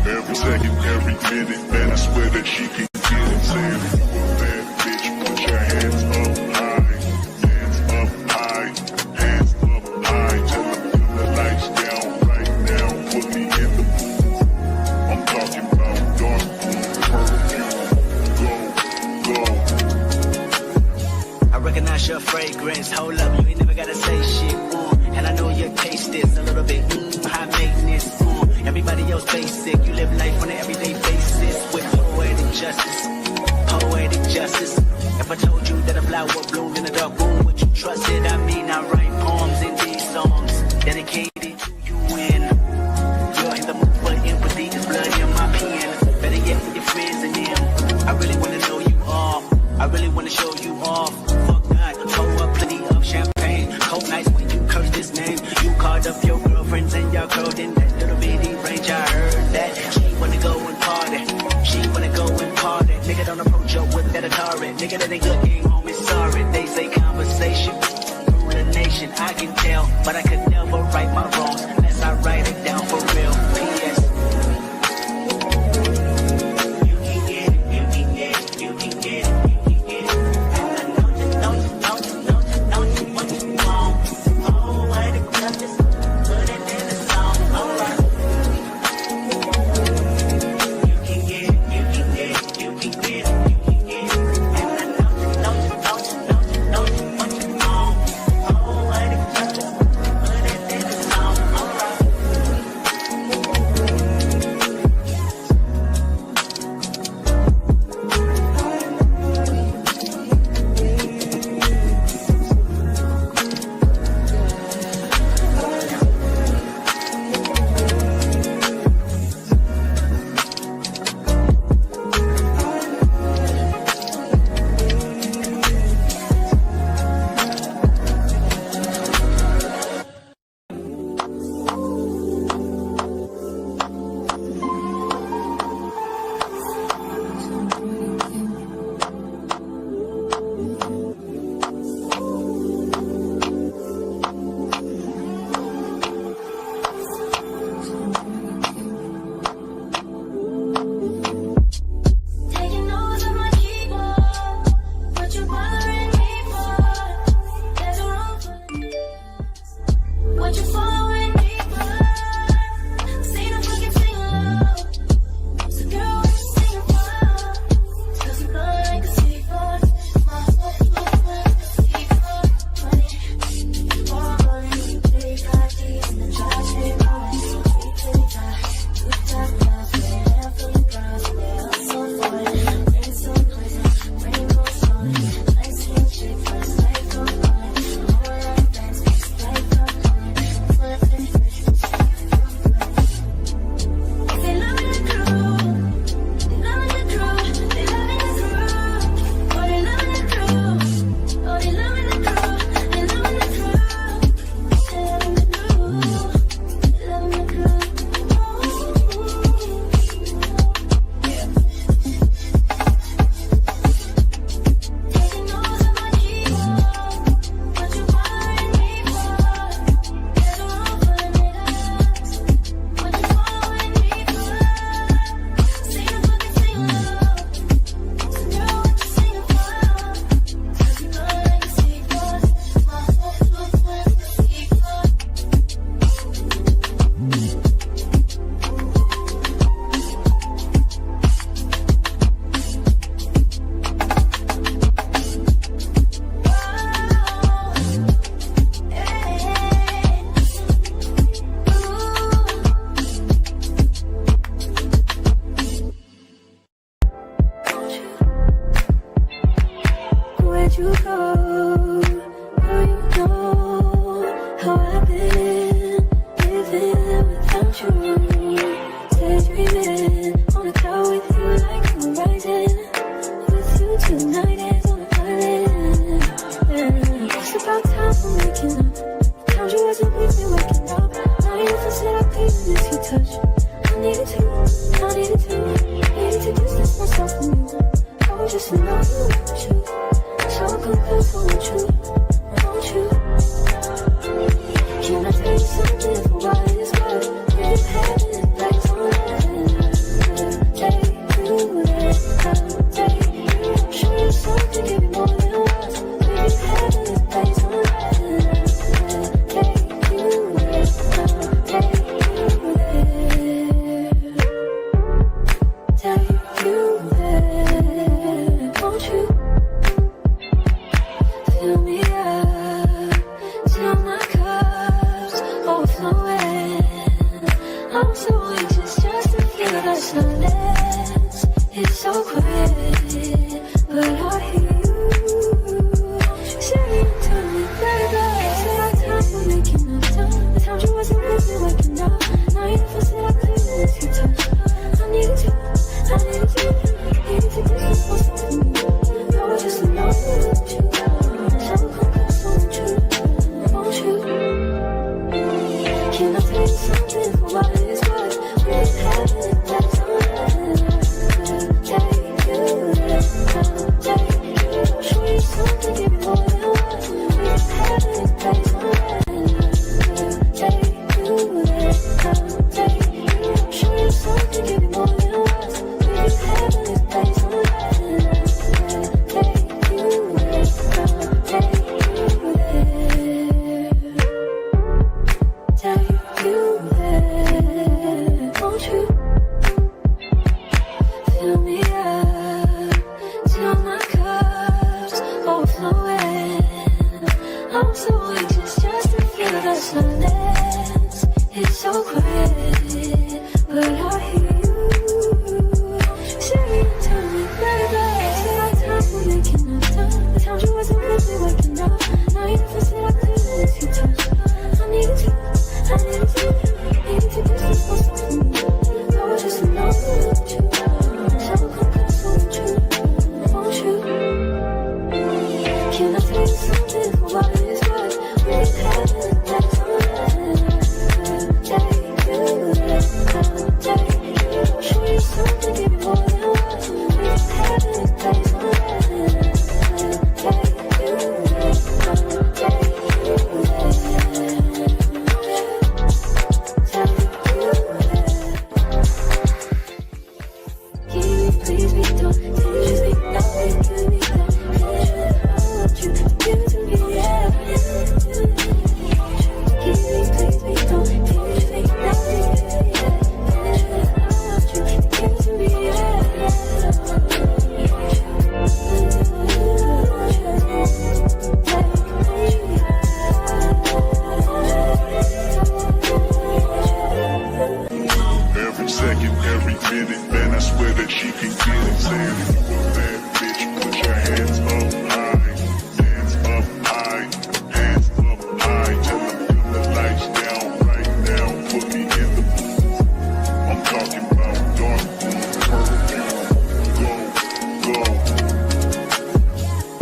Every second, every minute, man, I swear that she can get it. Saying you a bad bitch, put your hands up high, hands up high, hands up high. Till I feel the lights down right now, put me in the mood. I'm talking about dark blue perfume. Go, go. I recognize your fragrance. Hold up, you ain't never gotta say shit. And I know your taste is a little bit high maintenance. Everybody else basic. You live life on an everyday basis with poetic justice. Poetic justice. If I told you that a flower bloomed in a dark room, would you trust it? I mean, I write poems in these songs dedicated to you when you're in the mood for empathy. There's blood in my pen. Better yet for your friends and them. I really wanna know you off. I really wanna show you off. Fuck God, pour up plenty of champagne. Cold nights when you curse this name. You called up your girlfriends and y'all curled in that little bitty range. I heard that she wanna go and party. She wanna go and party. Nigga don't approach your whip that a target. Nigga that ain't good game home is sorry. They say conversation rule the nation. I can tell, but I could never right my wrongs unless I write it down for real. P.S. You can get it, you can get it, you can get it. Can I tell you something for what it's worth? If you had it, like, I'm so anxious just to feel the silence. It's so quiet, but I hear you saying to me, baby. Say our time we're making up time. The times you wasn't with me waking up. Now you never said I couldn't miss your touch. I needed you, I needed you. Needed to get some close to me. I was just alone with you. So come close, won't you? Won't you? Can I tell you something for what it's worth? We have it, that's all that take you there, take you. Show you something, give me more than words. We have it, that's all that take you there, take you. Show you something, give me more than words. We have it, that's all that take you there, take you there. Take you there, won't you? Fill me up till my cup's overflowing. I'm so anxious just to feel the silence. It's so quiet, but I hear you saying to me, baby. Say our time we're making up time. The times you wasn't with me waking up. Now you never said I couldn't miss your touch. I needed you, I needed you. Needed to get some close to me. I was just alone with you. So come close, won't you? Won't you? Can I tell you something for what it's worth? We have it, that's all that take you there, take you. Show you something, give me more than words. We have it, that's all that take you there, take you there. Please be don't just be nothing to me. I want you to give to me, yeah. Please be don't just be nothing to me. I want you to give to me, Every second, every minute, man, I swear that she can get it. Saying if you a bad bitch, put your hands up high, hands up high, hands up high. Tell them dim the lights down right now, put me in the booth. I'm talking about dark room, perfume, go.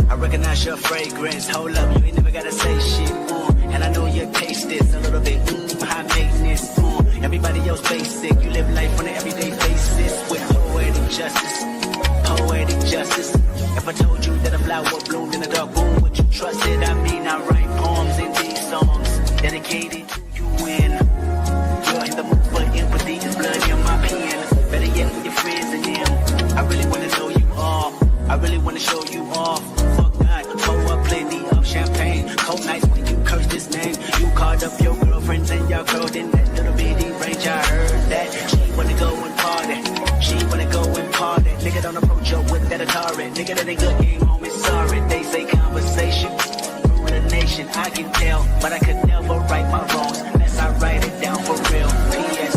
I recognize your fragrance. Hold up, you ain't never gotta say shit. And I know your taste is a little bit high maintenance. Everybody else basic. You live life on an everyday basis with poetic justice. Poetic justice. If I told you that a flower bloomed in a dark room, would you trust it? I mean, I write poems in these songs dedicated to you. And you're in the mood for empathy. There's blood in my pen. Better yet, with your friends and them. I really wanna know you all. I really wanna show you off. Fuck God, pour up plenty of champagne. Cold nights when you curse this name. You called up your girlfriends and your girl in that little bitty range. I heard that she wanna go and party. She wanna go and party. Nigga don't approach her with that Atari. Nigga that ain't good, ain't home, is sorry. They say conversation ruin a nation. I can tell, but I could never right my wrongs unless I write it down for real. P.S.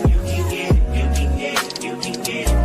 You can get it, you can get it, you can get it.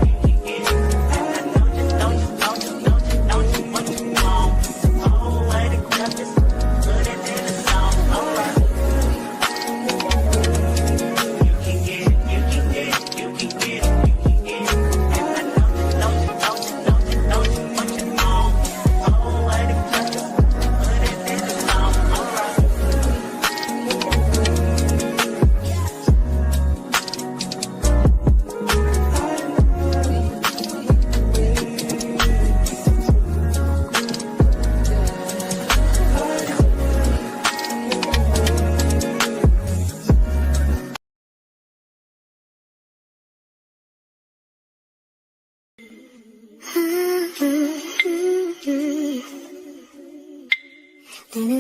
You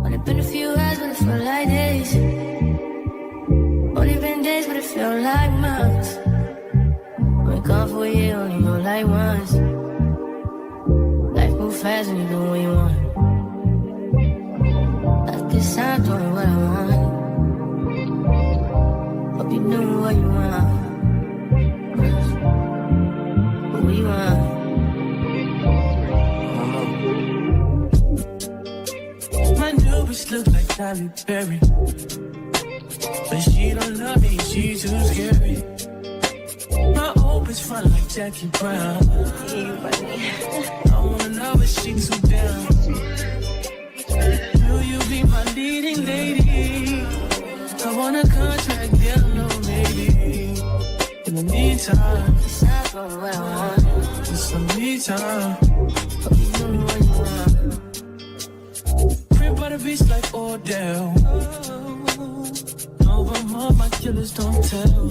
Only been a few hours, but it felt like days. Only been days, but it felt like months. Been gone for a year, only know like once. Life moves fast when you do what you want. At this time, doing what I want. Hope you doing what you want. What you want? My new bitch look like Halle Berry, but she don't love me, she too scary. My old bitch front like Jackie Brown. I wanna love her, she too down. Will you be my leading lady? I want a contract, down low, maybe. In the meantime, It's not going what I want. it's some me time. Hope you doing what you want. Crib by the beach like Odell. No, but my killers don't tell.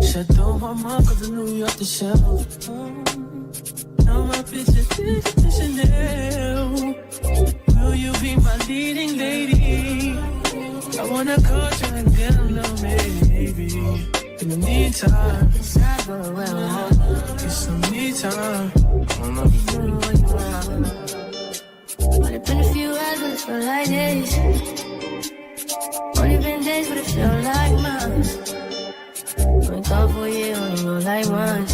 Shadow my mom, cause I knew you off the shelf. Now my bitch is the Chanel. Will you be my leading lady? I wanna contract, get a little maybe. In the meantime, It's not going what I want. it's some me time. Hope you doing what you want. Only been a few hours, but it felt like days. Only been days, but it felt like months. Been gone for a year, only know like once.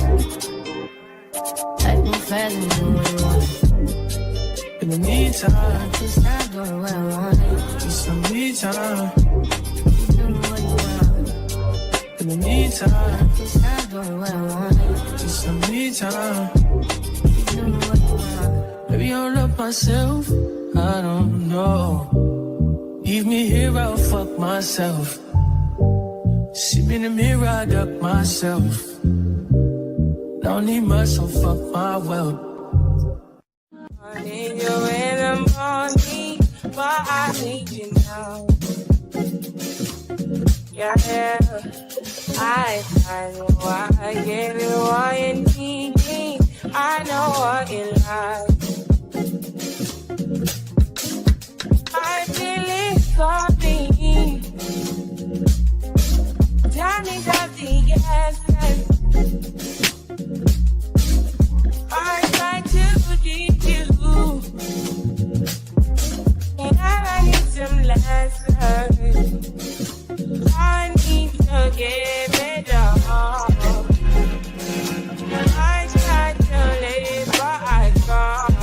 Life moves fast when you do what you want. In the meantime, It's not doing what I want. it's some me time. You doing what you want. In the meantime, It's not doing what I want. it's some me time. You doing what you want. Maybe I don't love myself, I don't know. Leave me here, I'll fuck myself. See me in the mirror, I duck myself. Don't need much, so fuck my wealth. I need you in the morning, but I need you now. Yeah, I know I give you what you need. I know what you like. I feel it for me. Tell me that the yes. I try to keep you, and I need some lessons. I need to give it all. I tried to live, but I can't.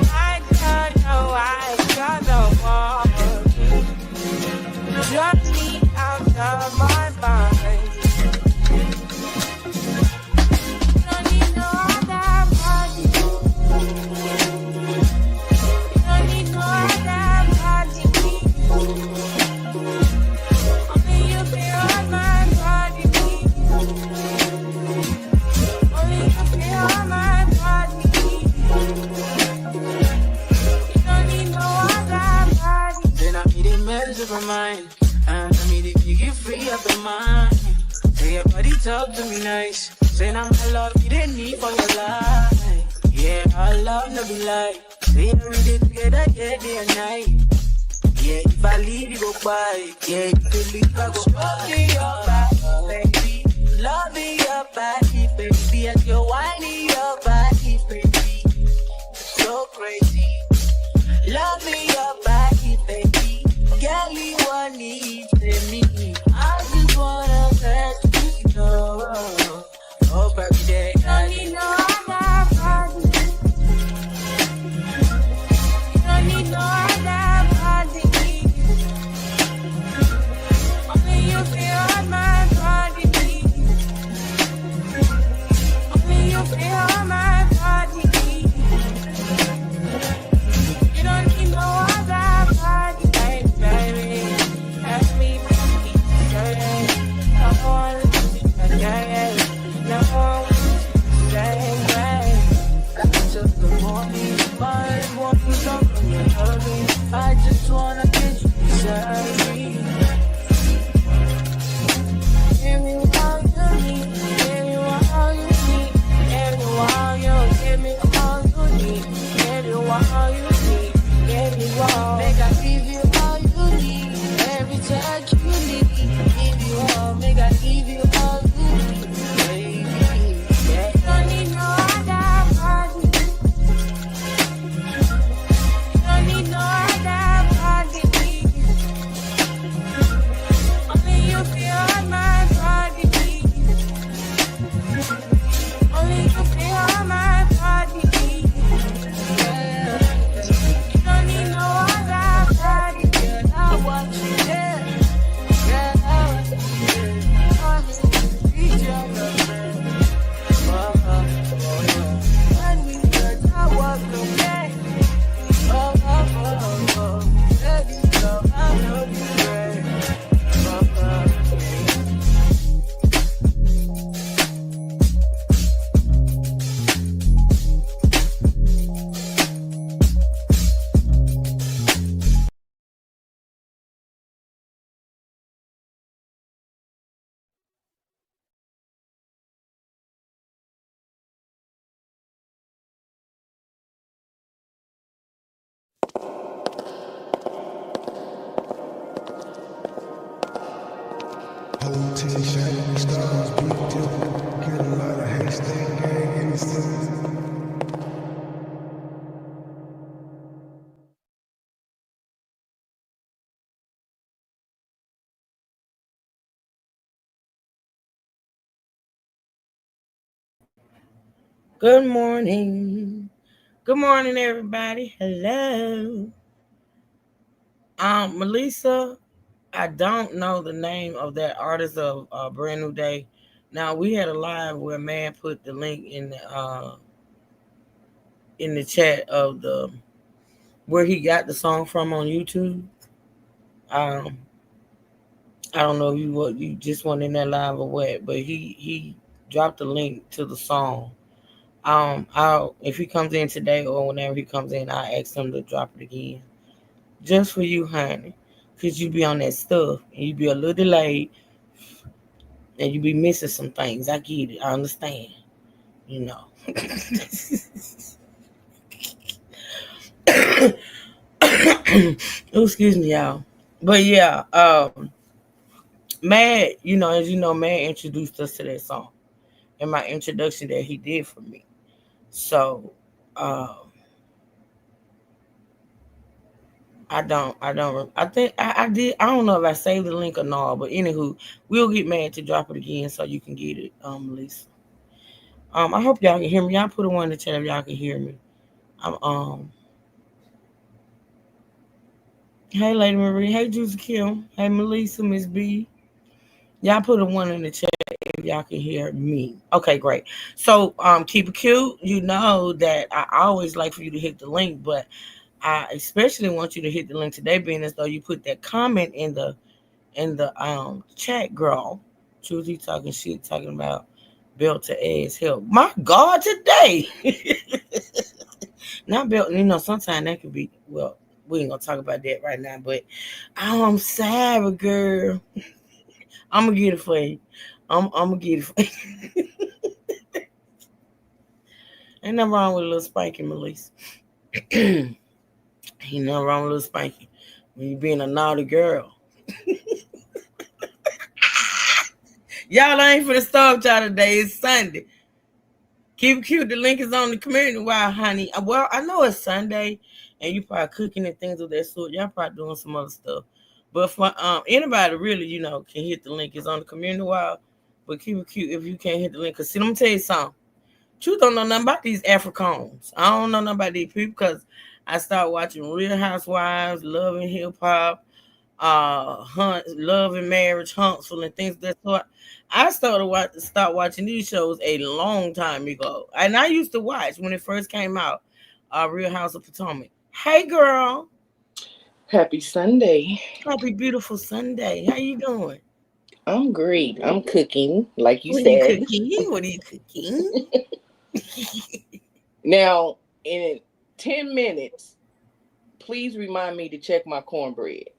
I don't know why I got the wall. drive me out of my mind. You don't need no other body. You don't need no other body. Only you be on my body. Only you be on my body. You don't need no other body. Then I made a mess of my mind. And I made it make you free up your mind. Say your body talk to me nice. Say now my love you didn't need for your life. Yeah, our love no be like. Say every day together, yeah, day and night. Yeah, if I leave you go by. Yeah, if you leave I go love me your body, baby. Love me your body, baby. As you're whining your body, baby. So crazy. Love me your body, baby. Girl, you want need me. I just wanna let you know. Oh, every day. You don't need no other body. You don't need no other body. Only you feel on my body. Only you feel on my body. You don't need no other body, baby. Ask me, baby. No one, no one, Till the morning, my won't stop when you're hurting. I just wanna get you beside me. give me all you need, give me all you need, give me all you, give me all you need, give me all you need, give me all. Make I give you all you need. Every touch you need. Give you all. Make I give you all you need. Baby, yeah. You don't need no other body. You don't need no other body. Only you feel on my body. Only you feel on my body. You don't need no other body. Girl, I want you there. Girl, I want you there. I'm reach your love. When we touch, I walk away. Baby, love, I know you ready. Whole 10 shining stars, big dip, get a lot of hashtag gang in the city. Good morning. Good morning, everybody. Hello. Melissa, I don't know the name of that artist of Brand New Day. Now we had a live where man put the link in the chat of the where he got the song from on YouTube. Um, I don't know if you just went in that live or what, but he dropped the link to the song. I'll if he comes in today or whenever he comes in, I ask him to drop it again. Just for you, honey. Cause you be on that stuff and you be a little delayed and you be missing some things. I get it. I understand. You know. Oh, excuse me, y'all. But yeah, Mad, as you know, Mad introduced us to that song in my introduction that he did for me. So I think I did. I don't know if I saved the link or not, but anywho, we'll get Mad to drop it again so you can get it, Lisa. I hope y'all can hear me. Y'all put a one in the chat if y'all can hear me. I'm Hey, Lady Marie. Hey, Juicy Kim. Hey, Melissa, Miss B. Y'all put a one in the chat if y'all can hear me. Okay, great. So, keep it cute. You know that I always like for you to hit the link, but I especially want you to hit the link today, being as though you put that comment in the chat, girl. Truly talking shit, talking about belt to ass help. My God, today. Not belt. Sometimes that could be. Well, we ain't gonna talk about that right now. But I'm sorry, girl. I'm gonna get it for you. I'm gonna get it for you. Ain't nothing wrong with a little spanking, Melissa. Ain't nothing wrong with a little spanking when you being a naughty girl. Y'all ain't for the start y'all today. It's Sunday. Keep it cute. The link is on the community. Wow, honey. Well, I know it's Sunday, and you probably cooking and things of that sort. Y'all probably doing some other stuff. But for anybody really, can hit the link. It's on the community wall. But keep it cute if you can't hit the link. Cause see, let me tell you something. Truth don't know nothing about these Africans. I don't know nothing about these people because I started watching Real Housewives, Love and Hip Hop, Hunt, Love and Marriage, Huntsville, and things of that sort. I start watching these shows a long time ago, and I used to watch when it first came out. Real House of Potomac. Hey, girl. Happy Sunday. Happy beautiful Sunday. How you doing? I'm great. I'm cooking, like you What are you said. cooking? What are you cooking? Now, in 10 minutes, please remind me to check my cornbread.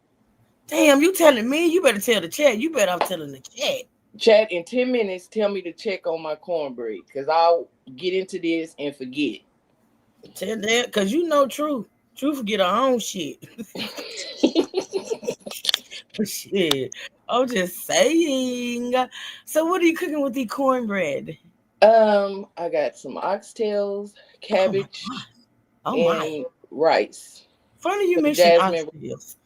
Damn, you telling me? You better tell the chat. You better I'm telling the chat. Chat, in 10 minutes, tell me to check on my cornbread because I'll get into this and forget. Tell that because you know Truth. Truth forget her own shit. Shit. I'm just saying. So what are you cooking with the cornbread? I got some oxtails, Oh my cabbage, god. Oh my. and rice. Funny you For the mentioned jasmine. oxtails.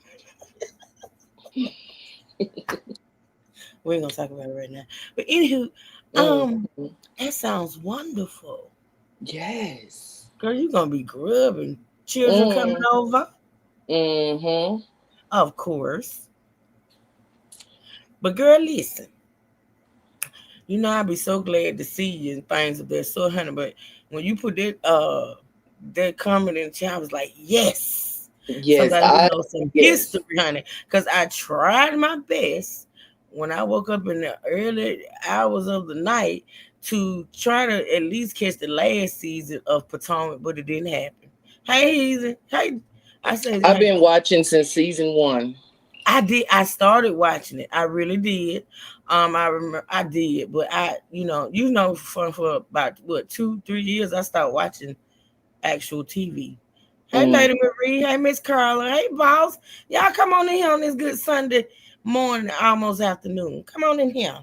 We ain't gonna talk about it right now. But anywho, Mhm. that sounds wonderful. Yes. Girl, you gonna be grubbing. Children coming Mm. over? Mm-hmm. Of course. But girl, listen. I'd be so glad to see you and things of that sort, honey. But when you put that comment in the chat, I was like, yes. Yes, Somebody who knows some yes. history, honey. Because I tried my best when I woke up in the early hours of the night to try to at least catch the last season of Potomac, but it didn't happen. Hey, Easy. Hey, I said, I've hey, been watching since season 1. I did. I started watching it. I really did. I remember I did, but for about 2-3 years, I started watching actual TV. Hey, Mm. Lady Marie. Hey, Miss Carla. Hey, boss. Y'all come on in here on this good Sunday morning, almost afternoon. Come on in here.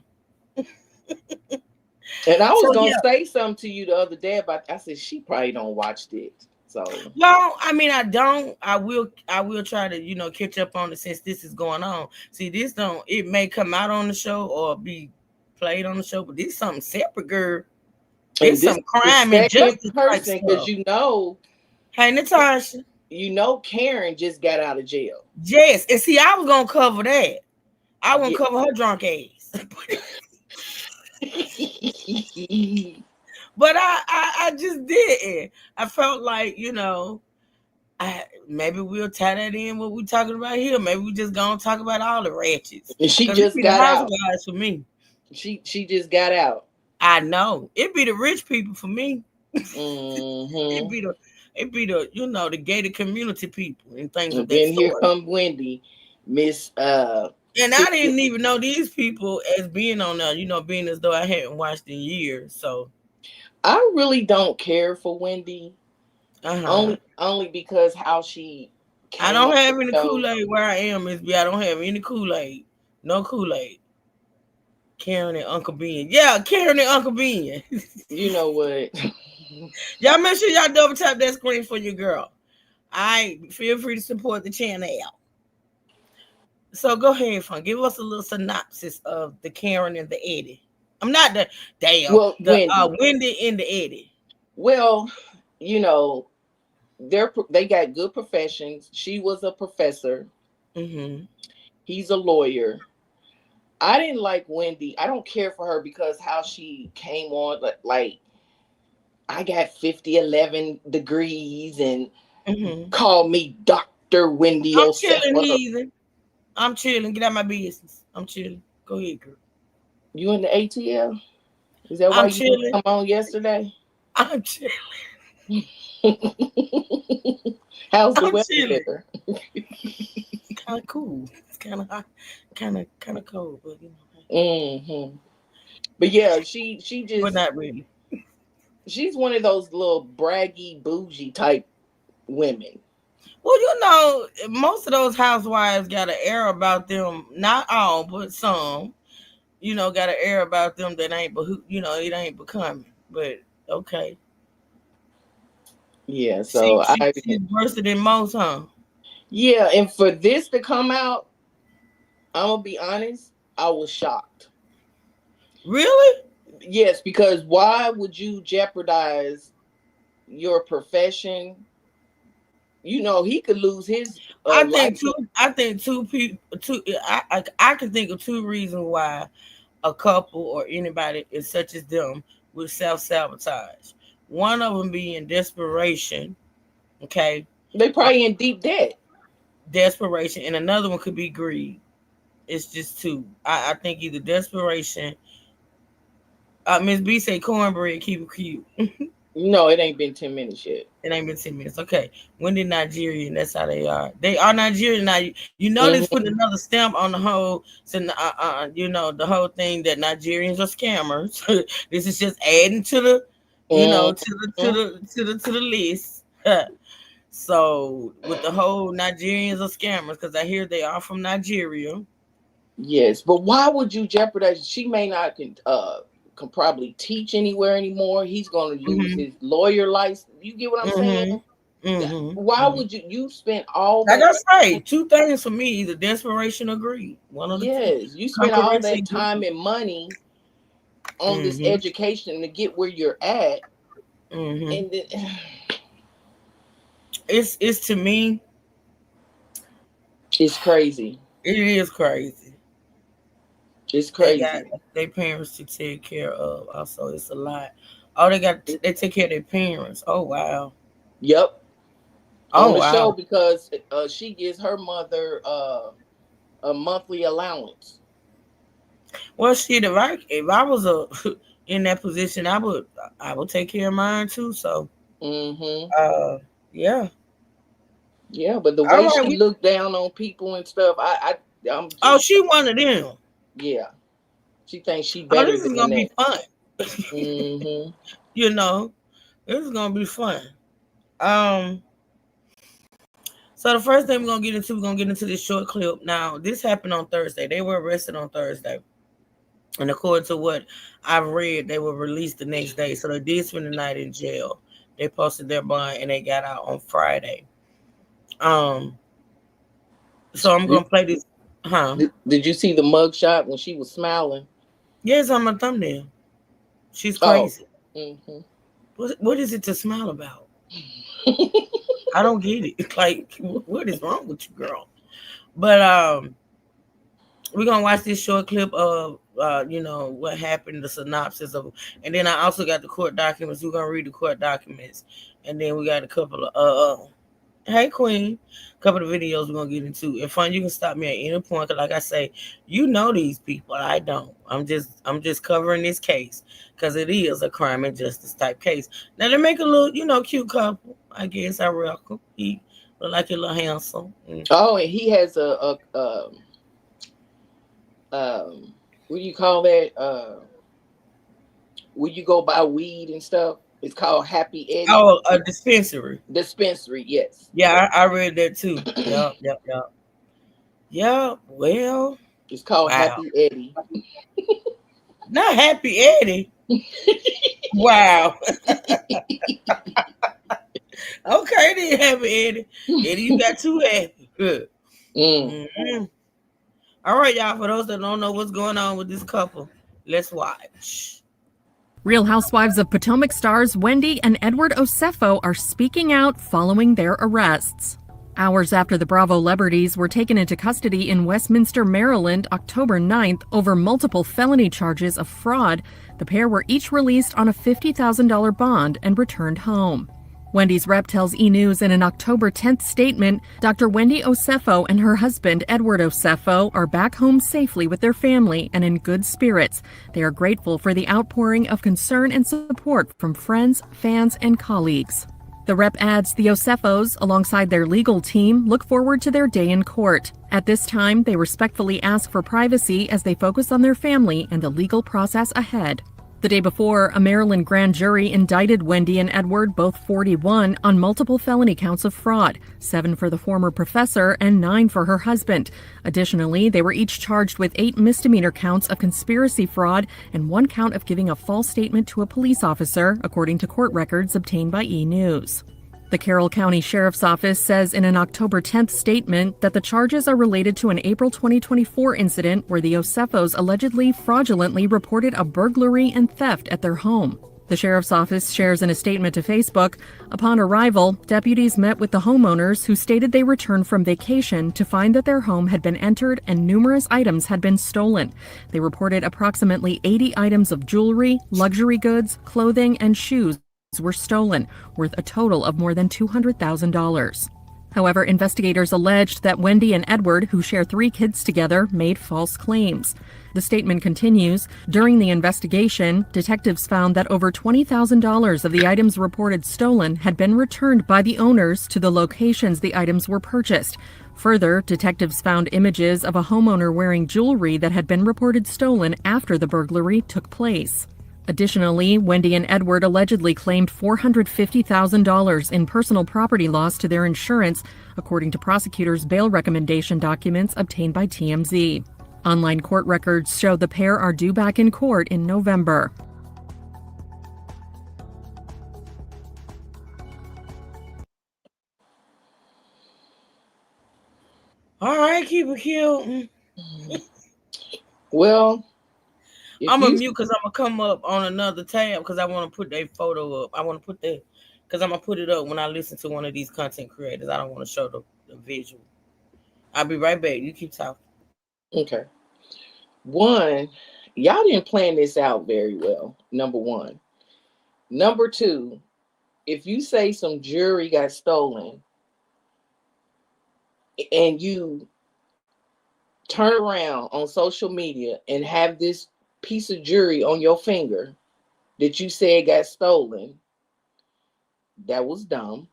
And I So was gonna yeah. say something to you the other day about. I said she probably don't watch it. So Well, I mean, I don't. I will. I will try to, catch up on it since this is going on. See, this don't. It may come out on the show or be played on the show, but this is something separate, girl. and This this some is crime the and second justice type person because stuff. Hey, Natasha. Karen just got out of jail. Yes, and see, I was gonna cover that. I won't Yeah. cover her drunk ass. But I just didn't. I felt like, maybe we'll tie that in what we're talking about here. Maybe we just gonna talk about all the ratchets. And she Because it just be the got out. housewives for me. She just got out. I know. It be the rich people for me. It Mm-hmm. be the gated community people and things of And that then here sort. come Wendy, Miss And I 50. didn't even know these people as being on there, being as though I hadn't watched in years. So I really don't care for Wendy. uh-huh. Only because how she I came don't on the have any show. Kool-Aid where I am, Miss B. I don't have any Kool-Aid. No Kool-Aid. Karen and Uncle Ben. Yeah, Karen and Uncle Ben. You know what? Y'all make sure y'all double tap that screen for your girl. All right, feel free to support the channel out. So go ahead, Fun. Give us a little synopsis of the Karen and the Eddie. I'm not the Well, the Wendy. Wendy and the Eddie. Well, you know, they got good professions. She was a professor. Mm-hmm. He's a lawyer. I didn't like Wendy. I don't care for her because how she came on, like I got 11 degrees and Mm-hmm. called me Dr. Wendy I'm chilling, Osefa. heathen. I'm chilling. Get out my business. I'm chilling. Go ahead, girl. You in the ATL? Is that why I'm you didn't chilling. come on yesterday? I'm chilling. How's the I'm weather chilling. there? Kind of cool. It's kind of hot. Kind of cold, but you know, Hmm. But yeah, she but just not really. she's one of those little braggy, bougie type women. Well, you know, most of those housewives got an air about them. Not all, but some. You know, got an air about them that ain't, but you know, it ain't becoming. But okay, Yeah, so she's worse than most, huh? yeah, and for this to come out, I'm gonna be honest, I was shocked. Really? Yes, because why would you jeopardize your profession? You know, he could lose his license. I think two people. I can think of two reasons why a couple or anybody is such as them would self sabotage. One of them being desperation. Okay, They probably in deep debt. desperation, and another one could be greed. It's just two. I think either desperation. Miss B say cornbread keep it cute. No, it ain't been 10 minutes yet. It ain't been 10 minutes. Okay. When did Nigerian? That's how they are. They are Nigerian now. You notice Mhm. put another stamp on the whole, so you know, the whole thing that Nigerians are scammers. This is just adding to the, you know, Mhm. to the list. So with the whole Nigerians are scammers, because I hear they are from Nigeria. Yes, but why would you jeopardize? She may not can probably teach anywhere anymore. He's going to lose Mm-hmm. his lawyer license. You get what I'm saying? Mm-hmm. Mm-hmm. Why Mm-hmm. would you spend all Like that? I say, two things for me: either desperation or greed. One of the two. Yes, you spend all Concurrency. that time and money on this Mm-hmm. education to get where you're at, Mm-hmm. and then It's to me, it's crazy. it is crazy. It's They got crazy. their parents to take care of. Also, it's a lot. Oh, they take care of their parents. Oh wow. Yep, on Oh the show wow. because she gives her mother a monthly allowance. Well, shit. If I was in that position, I would take care of mine too. So, Hmm. uh, yeah. Yeah, but the All way right. she looked down on people and stuff, I'm Oh, just she one of them. yeah. She thinks she Oh, better this is than gonna be that. fun. Hmm. You know, this is gonna be fun. Um. So the first thing we're gonna get into this short clip. Now, this happened on Thursday. They were arrested on Thursday. And according to what I've read, they were released the next day. So they did spend the night in jail. They posted their bond and they got out on Friday. Um, so I'm Did, gonna play this. Huh? did you see the mug shot when she was smiling? Yes, on my thumbnail. She's Oh. crazy. Hmm. What is it to smile about? I don't get it. Like, what is wrong with you, girl? But we're gonna watch this short clip of you know what happened, the synopsis of, and then I also got the court documents. We're gonna read the court documents, and then we got a couple of hey Queen, a couple of videos we're gonna get into. If fun, you can stop me at any point. Cause like I say, you know these people. I don't. I'm just covering this case because it is a crime and justice type case. Now they make a little, you know, cute couple. I guess I reckon he look like a little handsome. Oh, and he has what do you call that? Where you go buy weed and stuff. It's called Happy Eddie Oh, a dispensary. dispensary. Yes, Yeah, I read that too. Yep, yep, yep. Yeah, well, it's called wow. Happy Eddie. Not Happy Eddie. Wow. Okay, then Happy Eddie. Eddie, you got too happy. Good. Mm. Hmm. All right, y'all. For those that don't know what's going on with this couple, let's watch. Real Housewives of Potomac stars Wendy and Edward Osefo are speaking out following their arrests. Hours after the Bravo celebrities were taken into custody in Westminster, Maryland, October 9th, over multiple felony charges of fraud, the pair were each released on a $50,000 bond and returned home. Wendy's rep tells E! News in an October 10th statement, Dr. Wendy Osefo and her husband, Edward Osefo, are back home safely with their family and in good spirits. They are grateful for the outpouring of concern and support from friends, fans, and colleagues. The rep adds the Osefos, alongside their legal team, look forward to their day in court. At this time, they respectfully ask for privacy as they focus on their family and the legal process ahead. The day before, a Maryland grand jury indicted Wendy and Edward, both 41, on multiple felony counts of fraud, 7 for the former professor and 9 for her husband. Additionally, they were each charged with 8 misdemeanor counts of conspiracy fraud and 1 count of giving a false statement to a police officer, according to court records obtained by E! News. The Carroll County Sheriff's Office says in an October 10th statement that the charges are related to an April 2024 incident where the Osefos allegedly fraudulently reported a burglary and theft at their home. The Sheriff's Office shares in a statement to Facebook, upon arrival, deputies met with the homeowners who stated they returned from vacation to find that their home had been entered and numerous items had been stolen. They reported approximately 80 items of jewelry, luxury goods, clothing, and shoes were stolen, worth a total of more than $200,000. However, investigators alleged that Wendy and Edward, who share 3 kids together, made false claims. The statement continues, during the investigation, detectives found that over $20,000 of the items reported stolen had been returned by the owners to the locations the items were purchased. Further, detectives found images of a homeowner wearing jewelry that had been reported stolen after the burglary took place. Additionally, Wendy and Edward allegedly claimed $450,000 in personal property loss to their insurance, according to prosecutors' bail recommendation documents obtained by TMZ. Online court records show the pair are due back in court in November. All right, keep it cute. Well, I'm gonna mute because I'm gonna come up on another tab because I want to put their photo up. I want to put that because I'm gonna put it up when I listen to one of these content creators. I don't want to show the visual. I'll be right back. You keep talking. Okay. One, y'all didn't plan this out very well. Number one. Number two, if you say some jewelry got stolen and you turn around on social media and have this piece of jewelry on your finger that you said got stolen, that was dumb.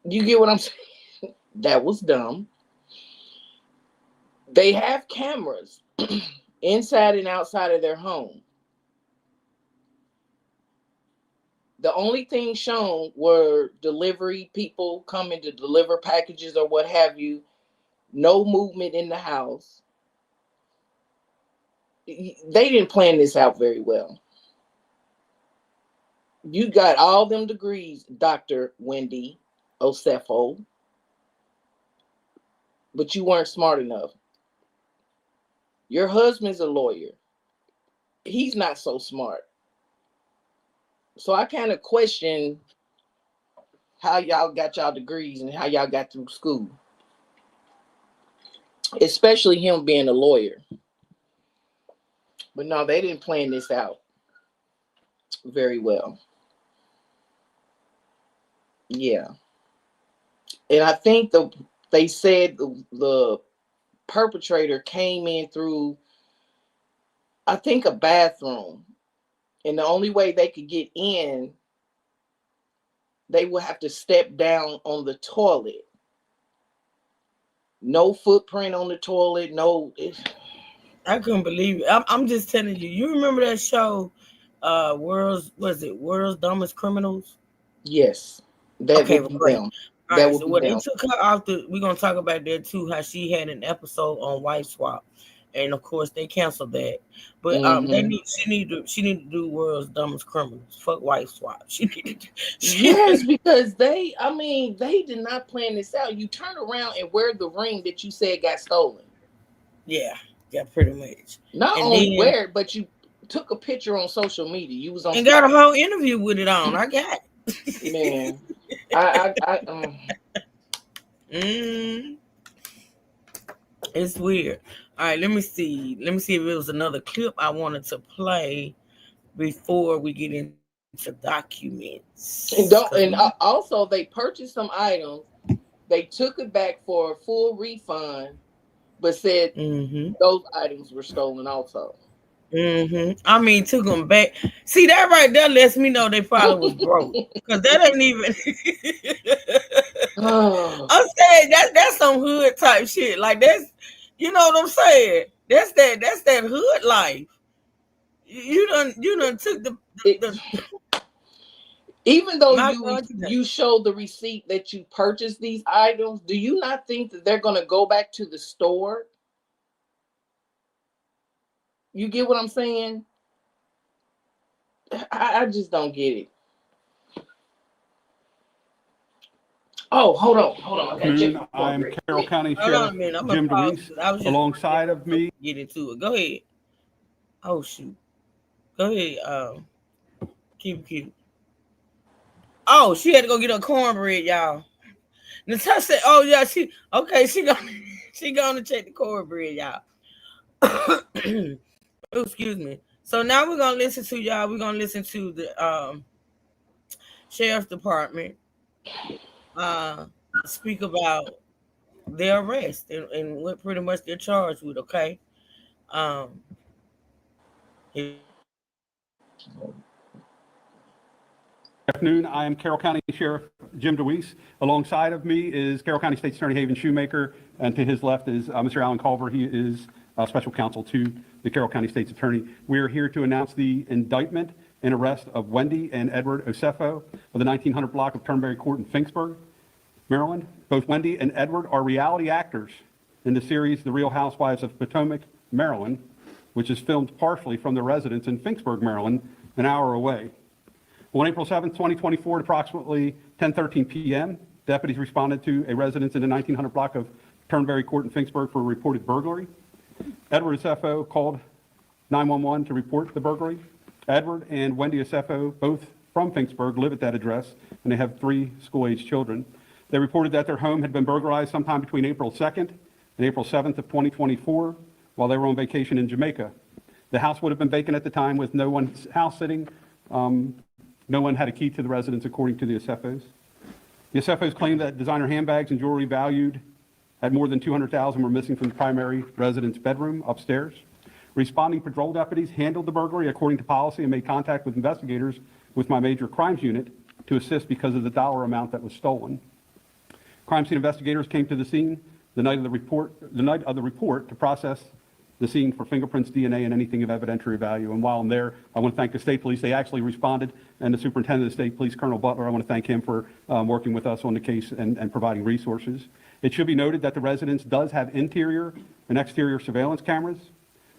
You get what I'm saying? That was dumb. They have cameras inside and outside of their home. The only thing shown were delivery people coming to deliver packages or what have you. No movement in the house. They didn't plan this out very well. You got all them degrees, Dr. Wendy Osefo, but you weren't smart enough. Your husband's a lawyer. He's not so smart. So I kind of question how y'all got y'all degrees and how y'all got through school, especially him being a lawyer. But no, they didn't plan this out very well. Yeah. And I think they said the perpetrator came in through, I think, a bathroom. And the only way they could get in, they would have to step down on the toilet. No footprint on the toilet. No. I couldn't believe it. I'm just telling you. You remember that show, World's Dumbest Criminals? Yes. That would be them. All right, so they took her off we're gonna talk about that too, how she had an episode on Wife Swap. And of course they canceled that. But she need to do World's Dumbest Criminals. Fuck Wife Swap. Yes, because they did not plan this out. You turn around and wear the ring that you said got stolen. Yeah, pretty much. Not only wear it, but you took a picture on social media. You was on and got a whole interview with it on. I got it. Man, Mm, it's weird. All right, let me see. Let me see if it was another clip I wanted to play before we get into documents. And don't 'Cause and also they purchased some items. They took it back for a full refund, but said those items were stolen also. I mean, took them back. See, that right there lets me know they probably was broke. Cause that ain't even. Oh, I'm saying that's some hood type shit. Like that's, you know what I'm saying? That's that hood life. You done took it, the even though my you God today. you showed the receipt that you purchased these items, do you not think that they're going to go back to the store? You get what I'm saying? I just don't get it. Oh, hold on. I got Afternoon. Jake. I'm Carroll County Hold on Sheriff a minute. I'm gonna Jim pause DeWeese. because I was just Alongside of me, get into it. Go ahead. Oh shoot. Go ahead. Cute. Oh, she had to go get her cornbread, y'all. Natasha said, "Oh yeah, she okay. She gonna she gonna check the cornbread, y'all." Oh, excuse me. So now we're gonna listen to y'all. We're gonna listen to the sheriff's department uh speak about their arrest and what pretty much they're charged with. Okay. Um. afternoon. I am Carroll County Sheriff Jim DeWeese. Alongside of me is Carroll County State's Attorney Haven Shoemaker, and to his left is Mr. Alan Culver. He is special counsel to the Carroll County State's Attorney. We are here to announce the indictment and arrest of Wendy and Edward Osefo of the 1900 block of Turnberry Court in Finksburg, Maryland. Both Wendy and Edward are reality actors in the series The Real Housewives of Potomac, Maryland, which is filmed partially from their residence in Finksburg, Maryland, an hour away. On April 7, 2024, at approximately 10:13 p.m., deputies responded to a residence in the 1900 block of Turnberry Court in Finksburg for a reported burglary. Edward Osefo called 911 to report the burglary. Edward and Wendy Osefo, both from Finksburg, live at that address, and they have 3 school-age children. They reported that their home had been burglarized sometime between April 2nd and April 7th of 2024 while they were on vacation in Jamaica. The house would have been vacant at the time with no one house sitting. No one had a key to the residence, according to the Osefos. The Osefos claimed that designer handbags and jewelry valued at more than $200,000 were missing from the primary residence bedroom upstairs. Responding patrol deputies handled the burglary according to policy and made contact with investigators with my major crimes unit to assist because of the dollar amount that was stolen. Crime scene investigators came to the scene the night of the report to process the scene for fingerprints, DNA, and anything of evidentiary value. And while I'm there, I want to thank the state police. They actually responded, and the superintendent of the state police, Colonel Butler, I want to thank him for working with us on the case and providing resources. It should be noted that the residence does have interior and exterior surveillance cameras.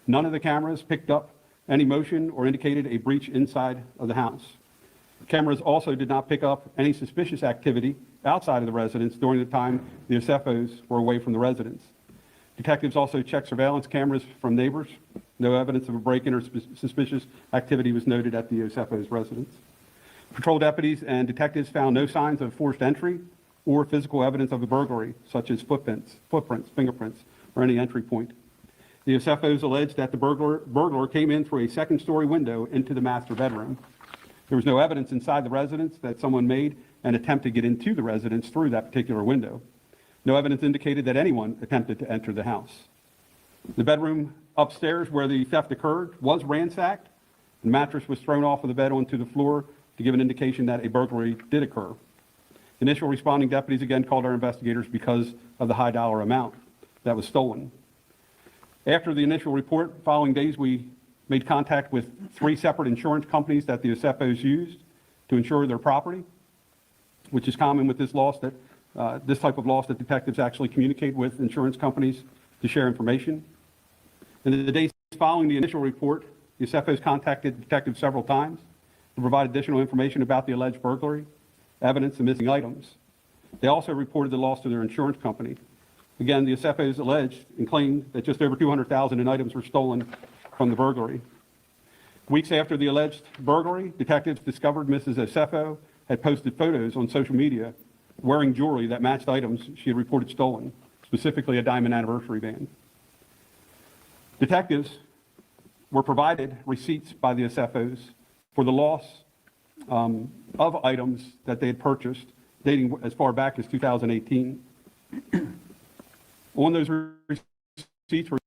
None of the cameras picked up any motion or indicated a breach inside of the house. Cameras also did not pick up any suspicious activity outside of the residence during the time the Osefos were away from the residence. Detectives also checked surveillance cameras from neighbors. No evidence of a break-in or suspicious activity was noted at the Osefos' residence. Patrol deputies and detectives found no signs of forced entry or physical evidence of a burglary, such as footprints, fingerprints, or any entry point. The Osefos alleged that the burglar came in through a second-story window into the master bedroom. There was no evidence inside the residence that someone made an attempt to get into the residence through that particular window. No evidence indicated that anyone attempted to enter the house. The bedroom upstairs where the theft occurred was ransacked. The mattress was thrown off of the bed onto the floor to give an indication that a burglary did occur. Initial responding deputies again called our investigators because of the high dollar amount that was stolen. After the initial report, following days, we made contact with 3 separate insurance companies that the Osefos used to insure their property, which is common with this loss that this type of loss that detectives actually communicate with insurance companies to share information. In the days following the initial report, the Osefos contacted detectives several times to provide additional information about the alleged burglary, evidence, and missing items. They also reported the loss to their insurance company. Again, the Osefos alleged and claimed that just over $200,000 in items were stolen from the burglary. Weeks after the alleged burglary, detectives discovered Mrs. Osefo had posted photos on social media wearing jewelry that matched items she had reported stolen, specifically a diamond anniversary band. Detectives were provided receipts by the SFOs for the loss of items that they had purchased dating as far back as 2018. On those receipts were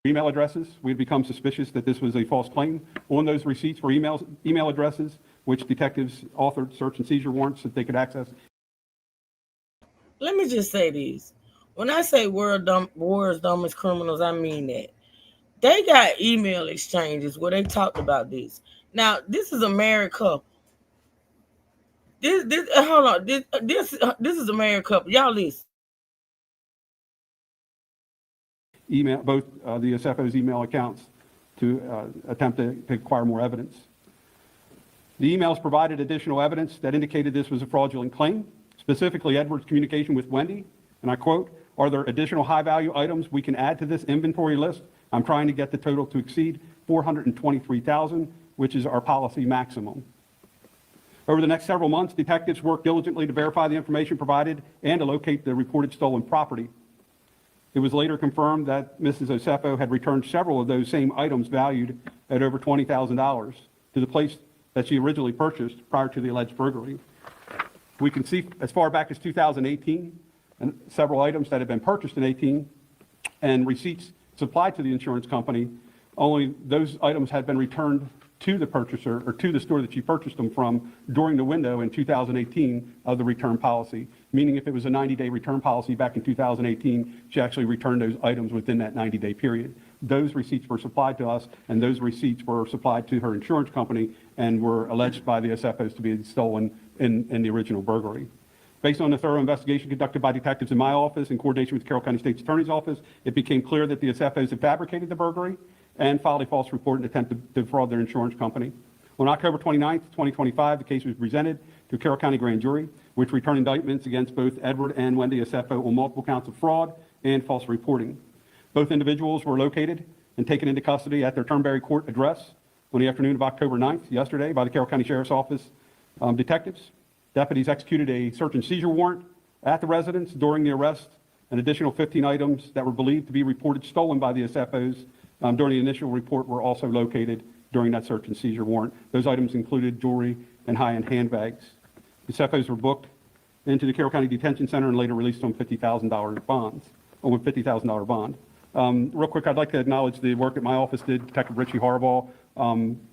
email addresses. We had become suspicious that this was a false claim. On those receipts were email addresses, which detectives authored search and seizure warrants that they could access. Let me just say this. When I say world's dumbest criminals, I mean that. They got email exchanges where they talked about this. Now, this is a married couple. This hold on. This is a married couple. Y'all listen. Email both the SFO's email accounts to attempt to acquire more evidence. The emails provided additional evidence that indicated this was a fraudulent claim, specifically Edward's communication with Wendy, and I quote, "Are there additional high-value items we can add to this inventory list? I'm trying to get the total to exceed $423,000, which is our policy maximum." Over the next several months, detectives worked diligently to verify the information provided and to locate the reported stolen property. It was later confirmed that Mrs. Osefo had returned several of those same items valued at over $20,000 to the place that she originally purchased prior to the alleged burglary. We can see as far back as 2018 and several items that had been purchased in 18 and receipts supplied to the insurance company, only those items had been returned to the purchaser or to the store that she purchased them from during the window in 2018 of the return policy. Meaning if it was a 90-day return policy back in 2018, she actually returned those items within that 90-day period. Those receipts were supplied to us, and those receipts were supplied to her insurance company and were alleged by the SFOs to be stolen in the original burglary. Based on a thorough investigation conducted by detectives in my office in coordination with the Carroll County State's Attorney's Office, it became clear that the SFOs had fabricated the burglary and filed a false report in an attempt to defraud their insurance company. On October 29th, 2025, the case was presented to Carroll County Grand Jury, which returned indictments against both Edward and Wendy Osefo on multiple counts of fraud and false reporting. Both individuals were located and taken into custody at their Turnberry Court address on the afternoon of October 9th, yesterday, by the Carroll County Sheriff's Office detectives. Deputies executed a search and seizure warrant at the residence during the arrest. An additional 15 items that were believed to be reported stolen by the SFOs during the initial report were also located during that search and seizure warrant. Those items included jewelry and high-end handbags. The SFOs were booked into the Carroll County Detention Center and later released on $50,000 bonds, on a $50,000 bond. Real quick, I'd like to acknowledge the work that my office did. Detective Richie Harbaugh,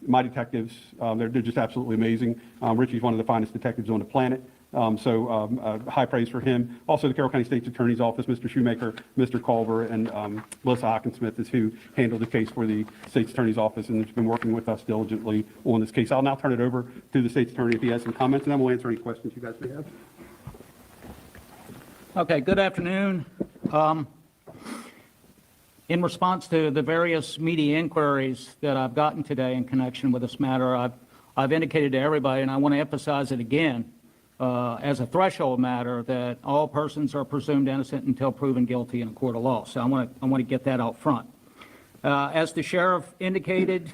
my detectives, they're just absolutely amazing. Richie's one of the finest detectives on the planet. High praise for him. Also, the Carroll County State's Attorney's Office, Mr. Shoemaker, Mr. Culver, and Melissa Hockensmith is who handled the case for the State's Attorney's Office and has been working with us diligently on this case. I'll now turn it over to the State's Attorney if he has some comments, and then we'll answer any questions you guys may have. Okay, good afternoon. In response to the various media inquiries that I've gotten today in connection with this matter, I've indicated to everybody, and I want to emphasize it again, as a threshold matter, that all persons are presumed innocent until proven guilty in a court of law. So I want to get that out front. As the sheriff indicated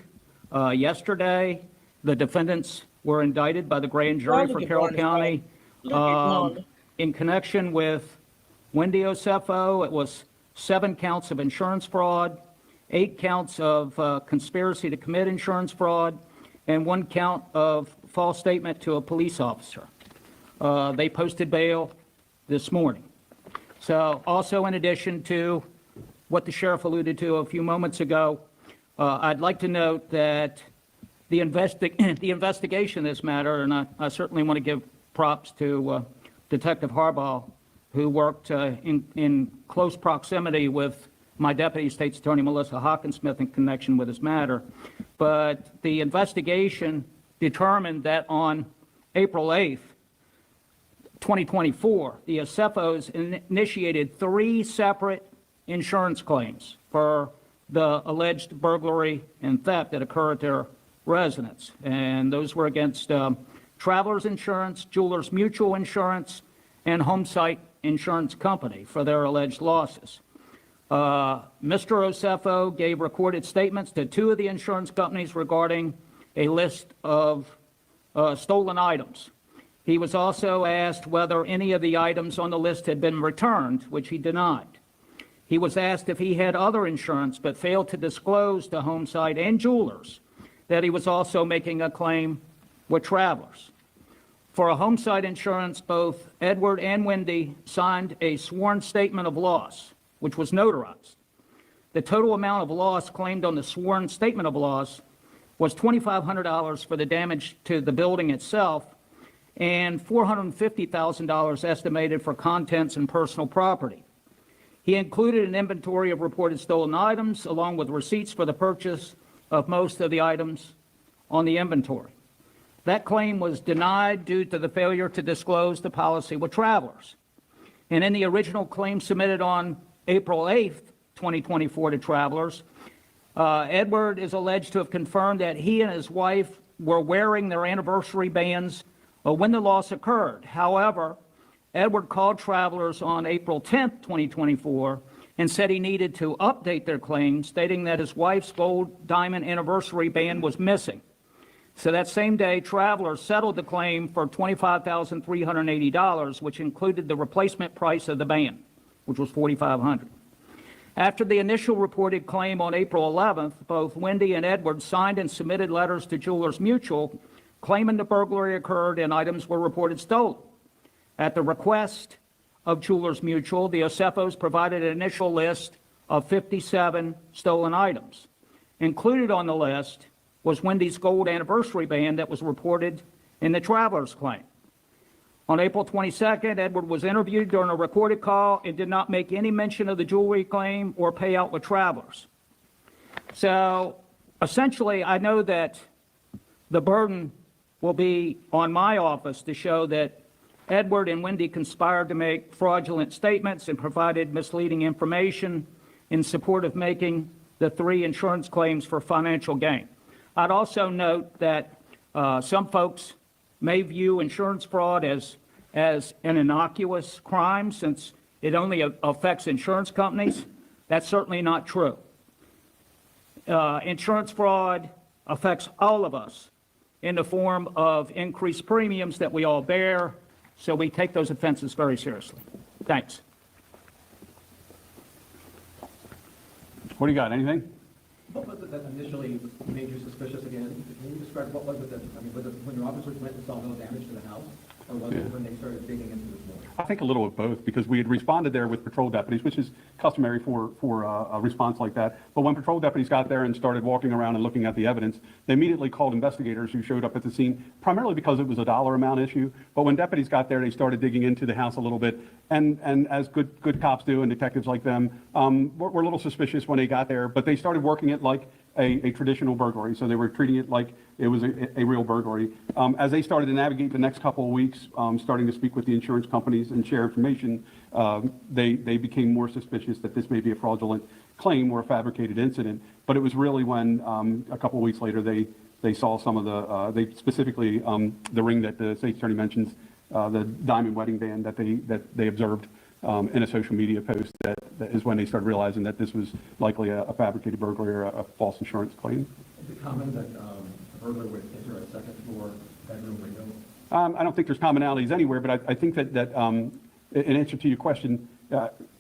yesterday, the defendants were indicted by the grand jury for Carroll County in connection with Wendy Osefo. It was 7 counts of insurance fraud, 8 counts of conspiracy to commit insurance fraud, and 1 count of false statement to a police officer. They posted bail this morning. So also in addition to what the sheriff alluded to a few moments ago, I'd like to note that the investigation of this matter, and I certainly want to give props to Detective Harbaugh, who worked in close proximity with my Deputy State's Attorney, Melissa Hockensmith, in connection with this matter. But the investigation determined that on April 8th, 2024, the Osefos initiated 3 separate insurance claims for the alleged burglary and theft that occurred at their residence. And those were against Travelers Insurance, Jewelers Mutual Insurance, and Homesite Insurance Company for their alleged losses. Mr. Osefo gave recorded statements to 2 of the insurance companies regarding a list of stolen items. He was also asked whether any of the items on the list had been returned, which he denied. He was asked if he had other insurance but failed to disclose to Homesite and Jewelers that he was also making a claim with Travelers. For a Homesite insurance, both Edward and Wendy signed a sworn statement of loss, which was notarized. The total amount of loss claimed on the sworn statement of loss was $2,500 for the damage to the building itself and $450,000 estimated for contents and personal property. He included an inventory of reported stolen items along with receipts for the purchase of most of the items on the inventory. That claim was denied due to the failure to disclose the policy with Travelers. And in the original claim submitted on April 8th, 2024 to Travelers, Edward is alleged to have confirmed that he and his wife were wearing their anniversary bands when the loss occurred. However, Edward called Travelers on April 10th, 2024, and said he needed to update their claim, stating that his wife's gold diamond anniversary band was missing. So that same day, Travelers settled the claim for $25,380, which included the replacement price of the band, which was $4,500. After the initial reported claim on April 11th, both Wendy and Edward signed and submitted letters to Jewelers Mutual claiming the burglary occurred and items were reported stolen. At the request of Jewelers Mutual, the Osefos provided an initial list of 57 stolen items. Included on the list was Wendy's gold anniversary band that was reported in the Travelers claim. On April 22nd, Edward was interviewed during a recorded call and did not make any mention of the jewelry claim or payout with Travelers. So essentially, I know that the burden will be on my office to show that Edward and Wendy conspired to make fraudulent statements and provided misleading information in support of making the 3 insurance claims for financial gain. I'd also note that some folks may view insurance fraud as an innocuous crime since it only affects insurance companies. That's certainly not true. Insurance fraud affects all of us in the form of increased premiums that we all bear, so we take those offenses very seriously. Thanks. What do you got? Anything? What was it that initially made you suspicious again? Can you describe what was it that, I mean, was it when your officers went and saw no damage to the house? Or was it when they started digging into this more? I think a little of both, because we had responded there with patrol deputies, which is customary for a response like that. But when patrol deputies got there and started walking around and looking at the evidence, they immediately called investigators who showed up at the scene, primarily because it was a dollar amount issue. But when deputies got there, they started digging into the house a little bit. And as good cops do and detectives like them, were a little suspicious when they got there. But they started working it like a traditional burglary. So they were treating it like it was a real burglary. As they started to navigate the next couple of weeks, starting to speak with the insurance companies and share information, they became more suspicious that this may be a fraudulent claim or a fabricated incident. But it was really when a couple of weeks later they saw some of the, specifically the ring that the state attorney mentions, the diamond wedding band that they observed in a social media post. That is when they started realizing that this was likely a fabricated burglary or a false insurance claim. Is it common that a burglar would enter a second floor bedroom window? I don't think there's commonalities anywhere, but I think that in answer to your question,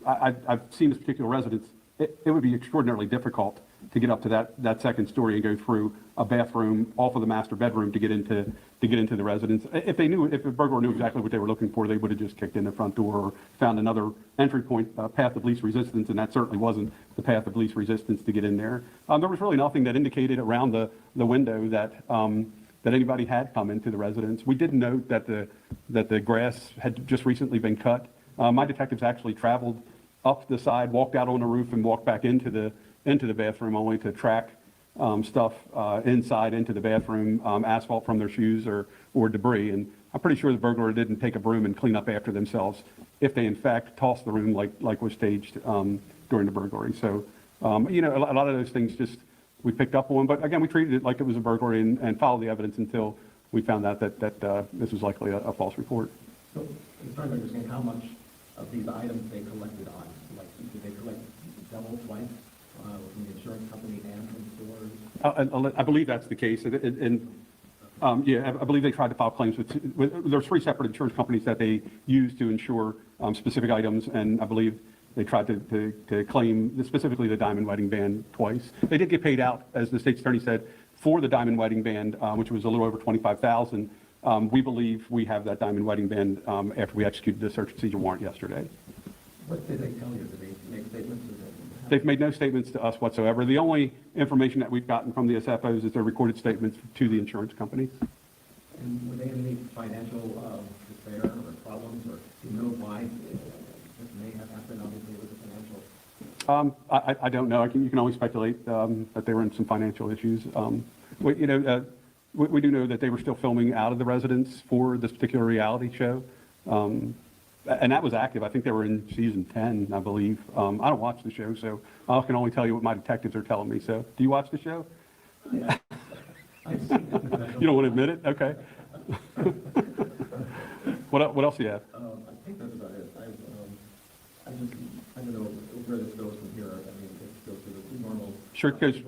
I've seen this particular residence. It would be extraordinarily difficult to get up to that second story and go through a bathroom off of the master bedroom to get into the residence. If a burglar knew exactly what they were looking for, they would have just kicked in the front door or found another entry point, path of least resistance, and that certainly wasn't the path of least resistance to get in there. There was really nothing that indicated around the window that anybody had come into the residence. We did note that the grass had just recently been cut. My detectives actually traveled up the side, walked out on the roof, and walked back into the bathroom only to track stuff inside into the bathroom, asphalt from their shoes or debris. And I'm pretty sure the burglar didn't take a broom and clean up after themselves if they in fact tossed the room like was staged during the burglary. So, a lot of those things just we picked up on. But again, we treated it like it was a burglary and followed the evidence until we found out that this was likely a false report. So I'm trying to understand how much of these items they collected on. Like, did they collect double, twice from the insurance company and from stores? I believe that's the case. And Yeah, I believe they tried to file claims with there's 3 separate insurance companies that they use to insure specific items, and I believe they tried to claim specifically the diamond wedding band twice. They did get paid out, as the state's attorney said, for the diamond wedding band, which was a little over $25,000. We believe we have that diamond wedding band after we executed the search and seizure warrant yesterday. What did they tell you? Did they make statements? They've made no statements to us whatsoever. The only information that we've gotten from the SFOs is their recorded statements to the insurance companies. And were they in any financial despair or problems, or do you know why this may have happened? Obviously, it was a financial. I don't know. You can only speculate that they were in some financial issues. We do know that they were still filming out of the residence for this particular reality show. And that was active. I think they were in season 10, I believe. I don't watch the show, so I can only tell you what my detectives are telling me. So, do you watch the show? Yeah. I've seen it. You don't want to admit it? Okay. What else do you have? I think that's about it. I don't know where this goes from here. I mean, it goes through the normal. Sure, it goes.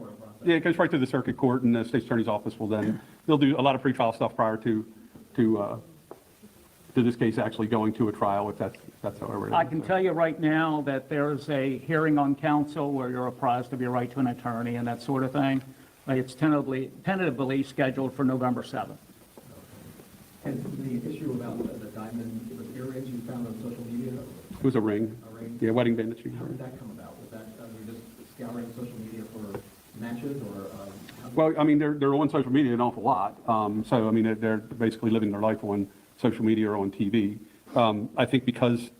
Yeah, it goes right to the circuit court, and the state's attorney's office will then they'll do a lot of pretrial stuff prior to this case actually going to a trial, if that's however it is. I can tell you right now that there's a hearing on counsel where you're apprised of your right to an attorney and that sort of thing. It's tentatively scheduled for November 7th. And the issue about the diamond, the earrings you found on social media? It was a ring. A ring? Yeah, wedding band that she How wore. did that come about? Was that, were you just scouring social media for matches, or? Well, I mean, they're on social media an awful lot. So, I mean, they're basically living their life on social media or on TV. I think because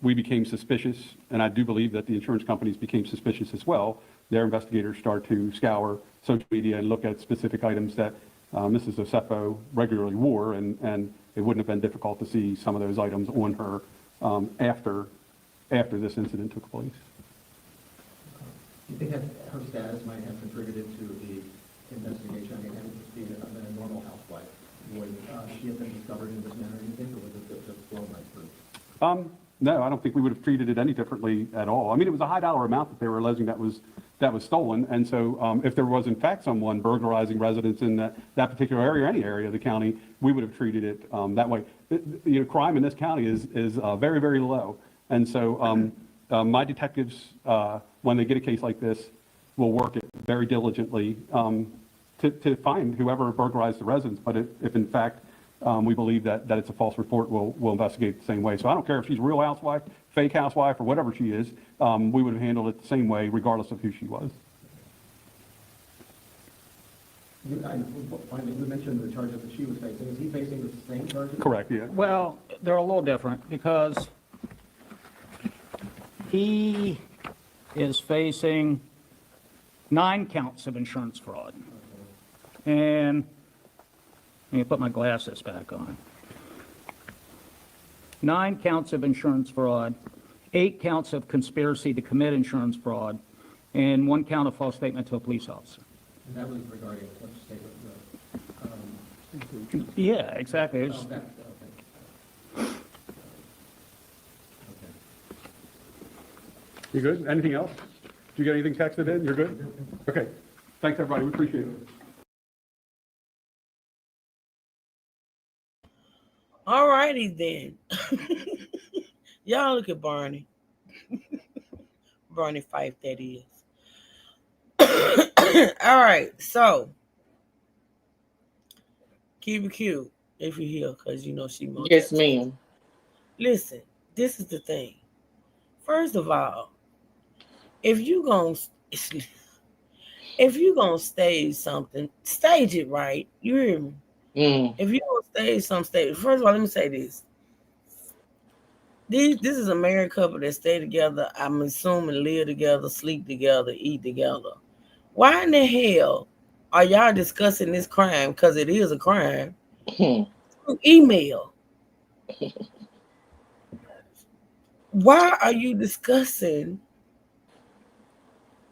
we became suspicious, and I do believe that the insurance companies became suspicious as well, their investigators start to scour social media and look at specific items that Mrs. Osefo regularly wore, and it wouldn't have been difficult to see some of those items on her after this incident took place. Do you think that her status might have contributed to the investigation? I mean, having just been a normal housewife, would she have been discovered in this manner, you think, or was it just blown right through? No, I don't think we would have treated it any differently at all. I mean, it was a high dollar amount that they were alleging that was stolen, and so if there was in fact someone burglarizing residents in that particular area or any area of the county, we would have treated it that way. You know, crime in this county is very, very low, and so my detectives, when they get a case like this, will work it very diligently to find whoever burglarized the residence. But if in fact we believe that it's a false report, we'll investigate it the same way. So I don't care if she's a real housewife, fake housewife, or whatever she is, we would have handled it the same way regardless of who she was. Finally, you mentioned the charges that she was facing. Is he facing the same charges? Correct, yeah. Well, they're a little different because he is facing 9 counts of insurance fraud. And let me put my glasses back on. 9 counts of insurance fraud, 8 counts of conspiracy to commit insurance fraud, and 1 count of false statement to a police officer. And that was regarding what statement? Yeah, exactly. Oh, that, okay. You good? Anything else? Did you get anything texted in? You're good? Okay. Thanks, everybody. We appreciate it. All righty then. Y'all look at Barney. Barney Fife, that is. All right, so keep it cute if you're here, because you know she wants. Yes, ma'am. Listen, this is the thing. First of all, if you gonna stage something, stage it right. You hear me? If you gonna stage some stage, first of all, let me say this. This is a married couple that stay together. I'm assuming live together, sleep together, eat together. Why in the hell are y'all discussing this crime? Because it is a crime. Through email. Why are you discussing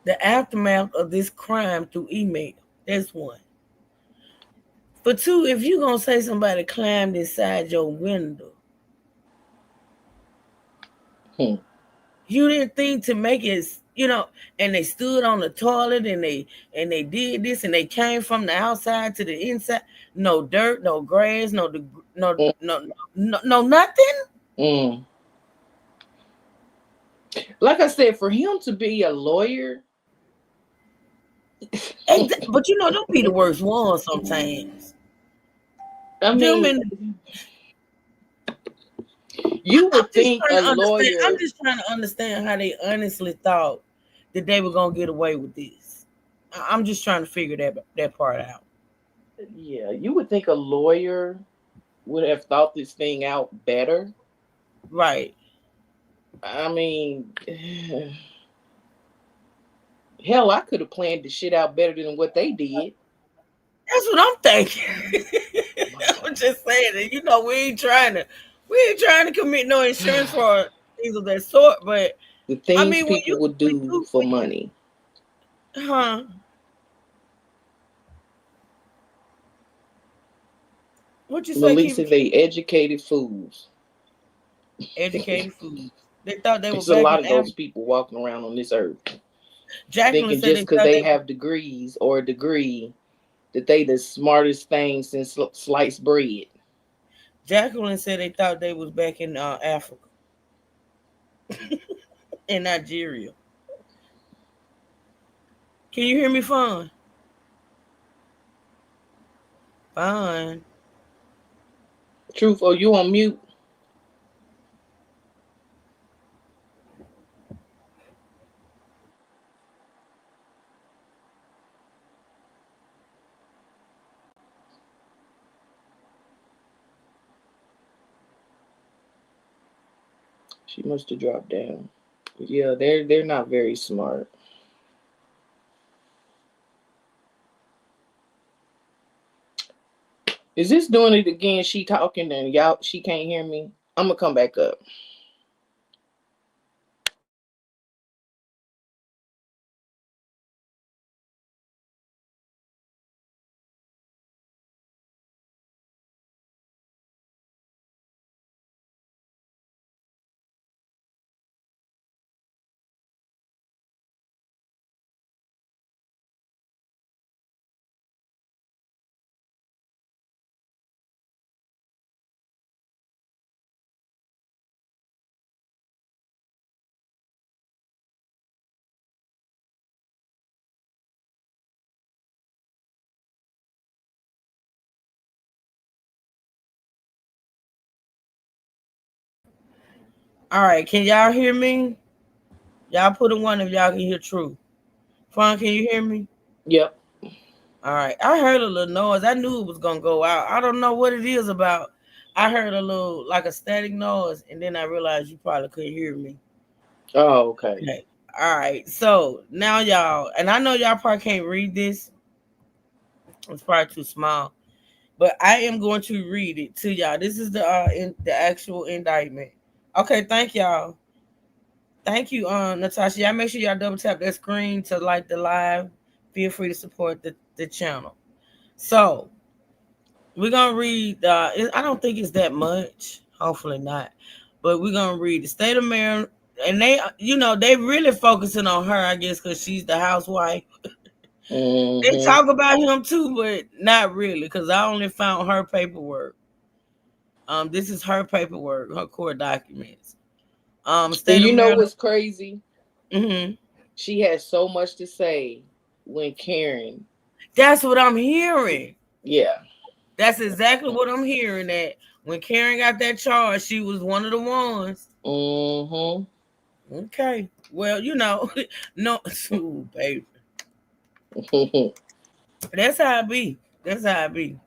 the aftermath of this crime through email? That's one. For two, if you're going to say somebody climbed inside your window, you didn't think to make it you know, and they stood on the toilet and they did this and they came from the outside to the inside. No dirt, no grass, no Mm, nothing. mm. Like I said, for him to be a lawyer, But you know, them be the worst ones sometimes. I Them mean, and you I'm would just think trying a to understand. I'm lawyer, just trying to understand how they honestly thought that they were gonna get away with this. I'm just trying to figure that part out. yeah, you would think a lawyer would have thought this thing out better. Right. I mean, hell, I could have planned the shit out better than what they did. That's what I'm thinking. I'm just saying that you know we ain't trying to commit no insurance fraud things of that sort. But The I things mean, people would do for money. huh? What you say? Melissa, Keep they educated fools. educated fools. They thought they were There's a back lot in of those Africa. people walking around on this earth Jacqueline thinking said just they because thought they they. have degrees or a degree that they the smartest thing since sliced bread. Jacqueline said they thought they was back in Africa, in Nigeria. Can you hear me, fine? Fine. Truth, or you on mute? She must have dropped down. But yeah, they're not very smart. Is this doing it again? She talking and y'all she can't hear me. I'm gonna come back up. All right. Can y'all hear me? Y'all put in one if y'all can hear Truth. Fine. Can you hear me? Yep. All right. I heard a little noise. I knew it was gonna go out. I don't know what it is about. I heard a little like a static noise, and then I realized you probably couldn't hear me. Oh, okay. Okay. All right. So now y'all, and I know y'all probably can't read this. It's probably too small, but I am going to read it to y'all. This is the actual indictment. Okay. Thank y'all. Thank you, Natasha. Y'all make sure y'all double tap that screen to like the live. Feel free to support the channel. So we're gonna read. I don't think it's that much. Hopefully not. But we're gonna read the state of Maryland, and they really focusing on her, I guess, because she's the housewife. They Mm-hmm. talk about him too, but not really, because I only found her paperwork. This is her paperwork, her court documents. And State of you know Maryland. what's crazy? Hmm. She had so much to say when Karen. That's what I'm hearing. Yeah. That's exactly what I'm hearing. That when Karen got that charge, she was one of the ones. Mm-hmm. Okay. Well, no, ooh, baby. That's how it be. That's how it be.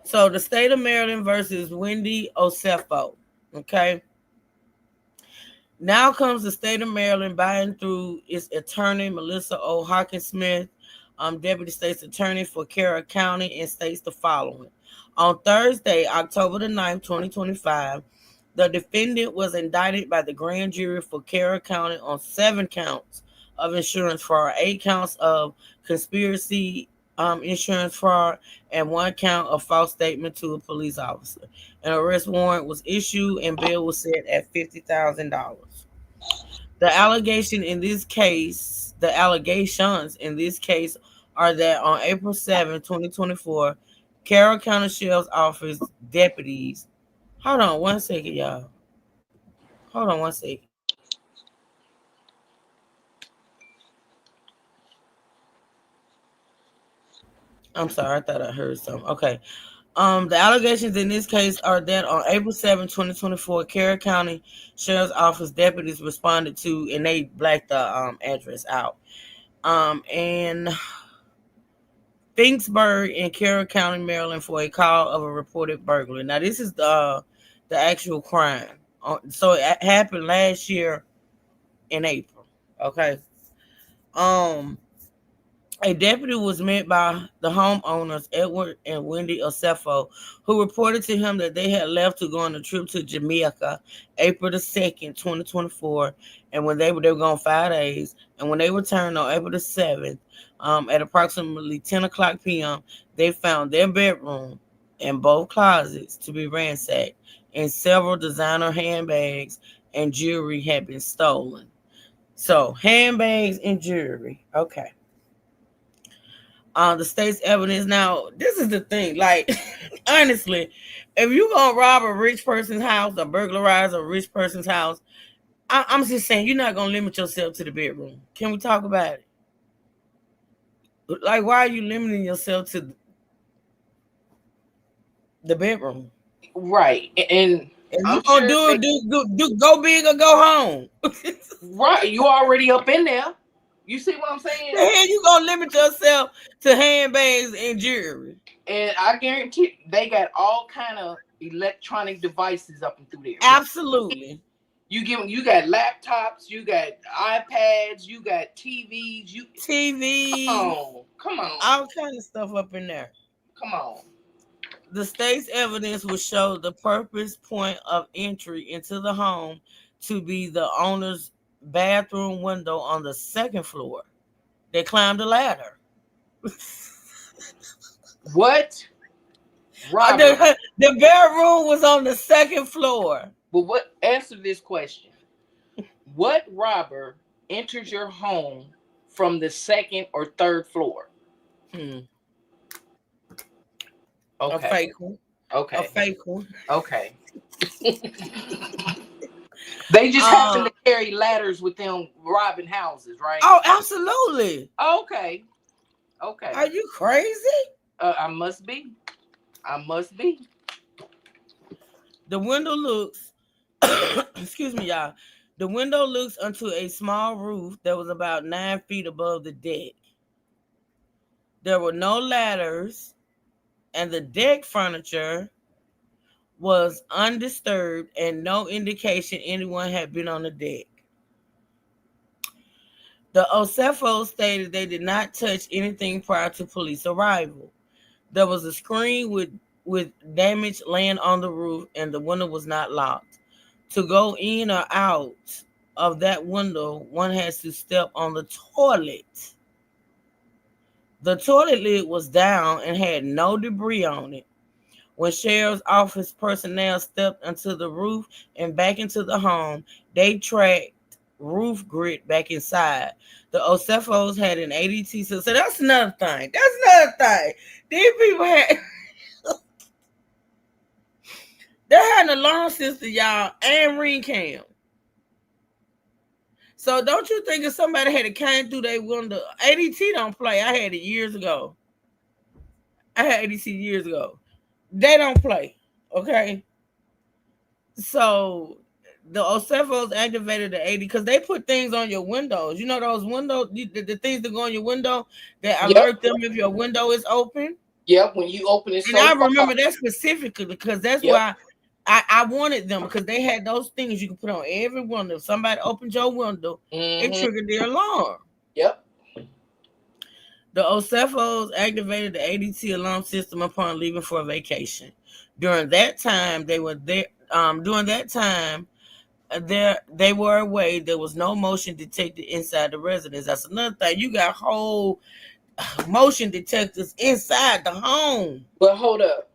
So the state of Maryland versus Wendy Osefo. Okay. Now comes the state of Maryland buying through its attorney, Melissa O. Hawkinsmith, deputy state's attorney for Carroll County, and states the following. On Thursday, October the 9th, 2025, the defendant was indicted by the grand jury for Carroll County on 7 counts of insurance fraud, 8 counts of conspiracy insurance fraud, and 1 count of false statement to a police officer. An arrest warrant was issued and bail was set at $50,000. The allegations in this case are that on April 7, 2024, Carroll County Sheriff's Office deputies. Hold on one second, y'all. Hold on one second. I'm sorry, I thought I heard something. Okay. The allegations in this case are that on April 7, 2024, Carroll County Sheriff's Office deputies responded to, and they blacked the address out. In Finksburg in Carroll County, Maryland, for a call of a reported burglary. Now, this is the actual crime. So it happened last year in April. Okay. Um, A deputy was met by the homeowners, Edward and Wendy Osefo, who reported to him that they had left to go on a trip to Jamaica April 2nd, 2024, and when they were gone 5 days, and when they returned on April 7th, at approximately 10 o'clock p.m., they found their bedroom and both closets to be ransacked, and several designer handbags and jewelry had been stolen. So, handbags and jewelry. Okay. The state's evidence. Now, this is the thing. Like, honestly, if you gonna rob a rich person's house or burglarize a rich person's house, I'm just saying you're not gonna limit yourself to the bedroom. Can we talk about it? Like, why are you limiting yourself to the bedroom? Right. And If I'm you gonna sure do go big or go home. right, you already up in there. You see what I'm saying? The hell you gonna limit yourself to handbags and jewelry? And I guarantee they got all kind of electronic devices up and through there. Absolutely. You got laptops, you got iPads, you got TVs, TV. Come on. All kind of stuff up in there. Come on. The state's evidence would show the purpose point of entry into the home to be the owner's bathroom window on the second floor. They climbed the ladder. What? The bedroom was on the second floor. But what? Answer this question. What robber enters your home from the second or third floor? Okay. Okay. A fake one. Okay. A fake one. Okay. They just happen to carry ladders with them robbing houses, right? Oh, absolutely. Okay. Okay. Are you crazy? I must be. The window looks, excuse me, y'all. The window looks onto a small roof that was about 9 feet above the deck. There were no ladders, and the deck furniture was undisturbed and no indication anyone had been on the deck. The Osefo stated they did not touch anything prior to police arrival. There was a screen with damage laying on the roof, and the window was not locked. To go in or out of that window, one has to step on the toilet. The toilet lid was down and had no debris on it. When sheriff's office personnel stepped onto the roof and back into the home, they tracked roof grit back inside. The Osefos had an ADT system. So that's another thing. These people had they had an alarm system, y'all, and ring cam. So don't you think if somebody had came through their window, ADT don't play. I had it years ago. They don't play, okay? So the Osefos activated the 80 because they put things on your windows. You know those windows, the things that go on your window that alert them if your window is open? Yep, when you open it. And I remember that specifically because that's why I wanted them, because they had those things you can put on every window. If somebody opened your window, it triggered the alarm. Yep. The Osefos activated the ADT alarm system upon leaving for a vacation. During that time, they were there. They were away. There was no motion detected inside the residence. That's another thing. You got whole motion detectors inside the home. But hold up,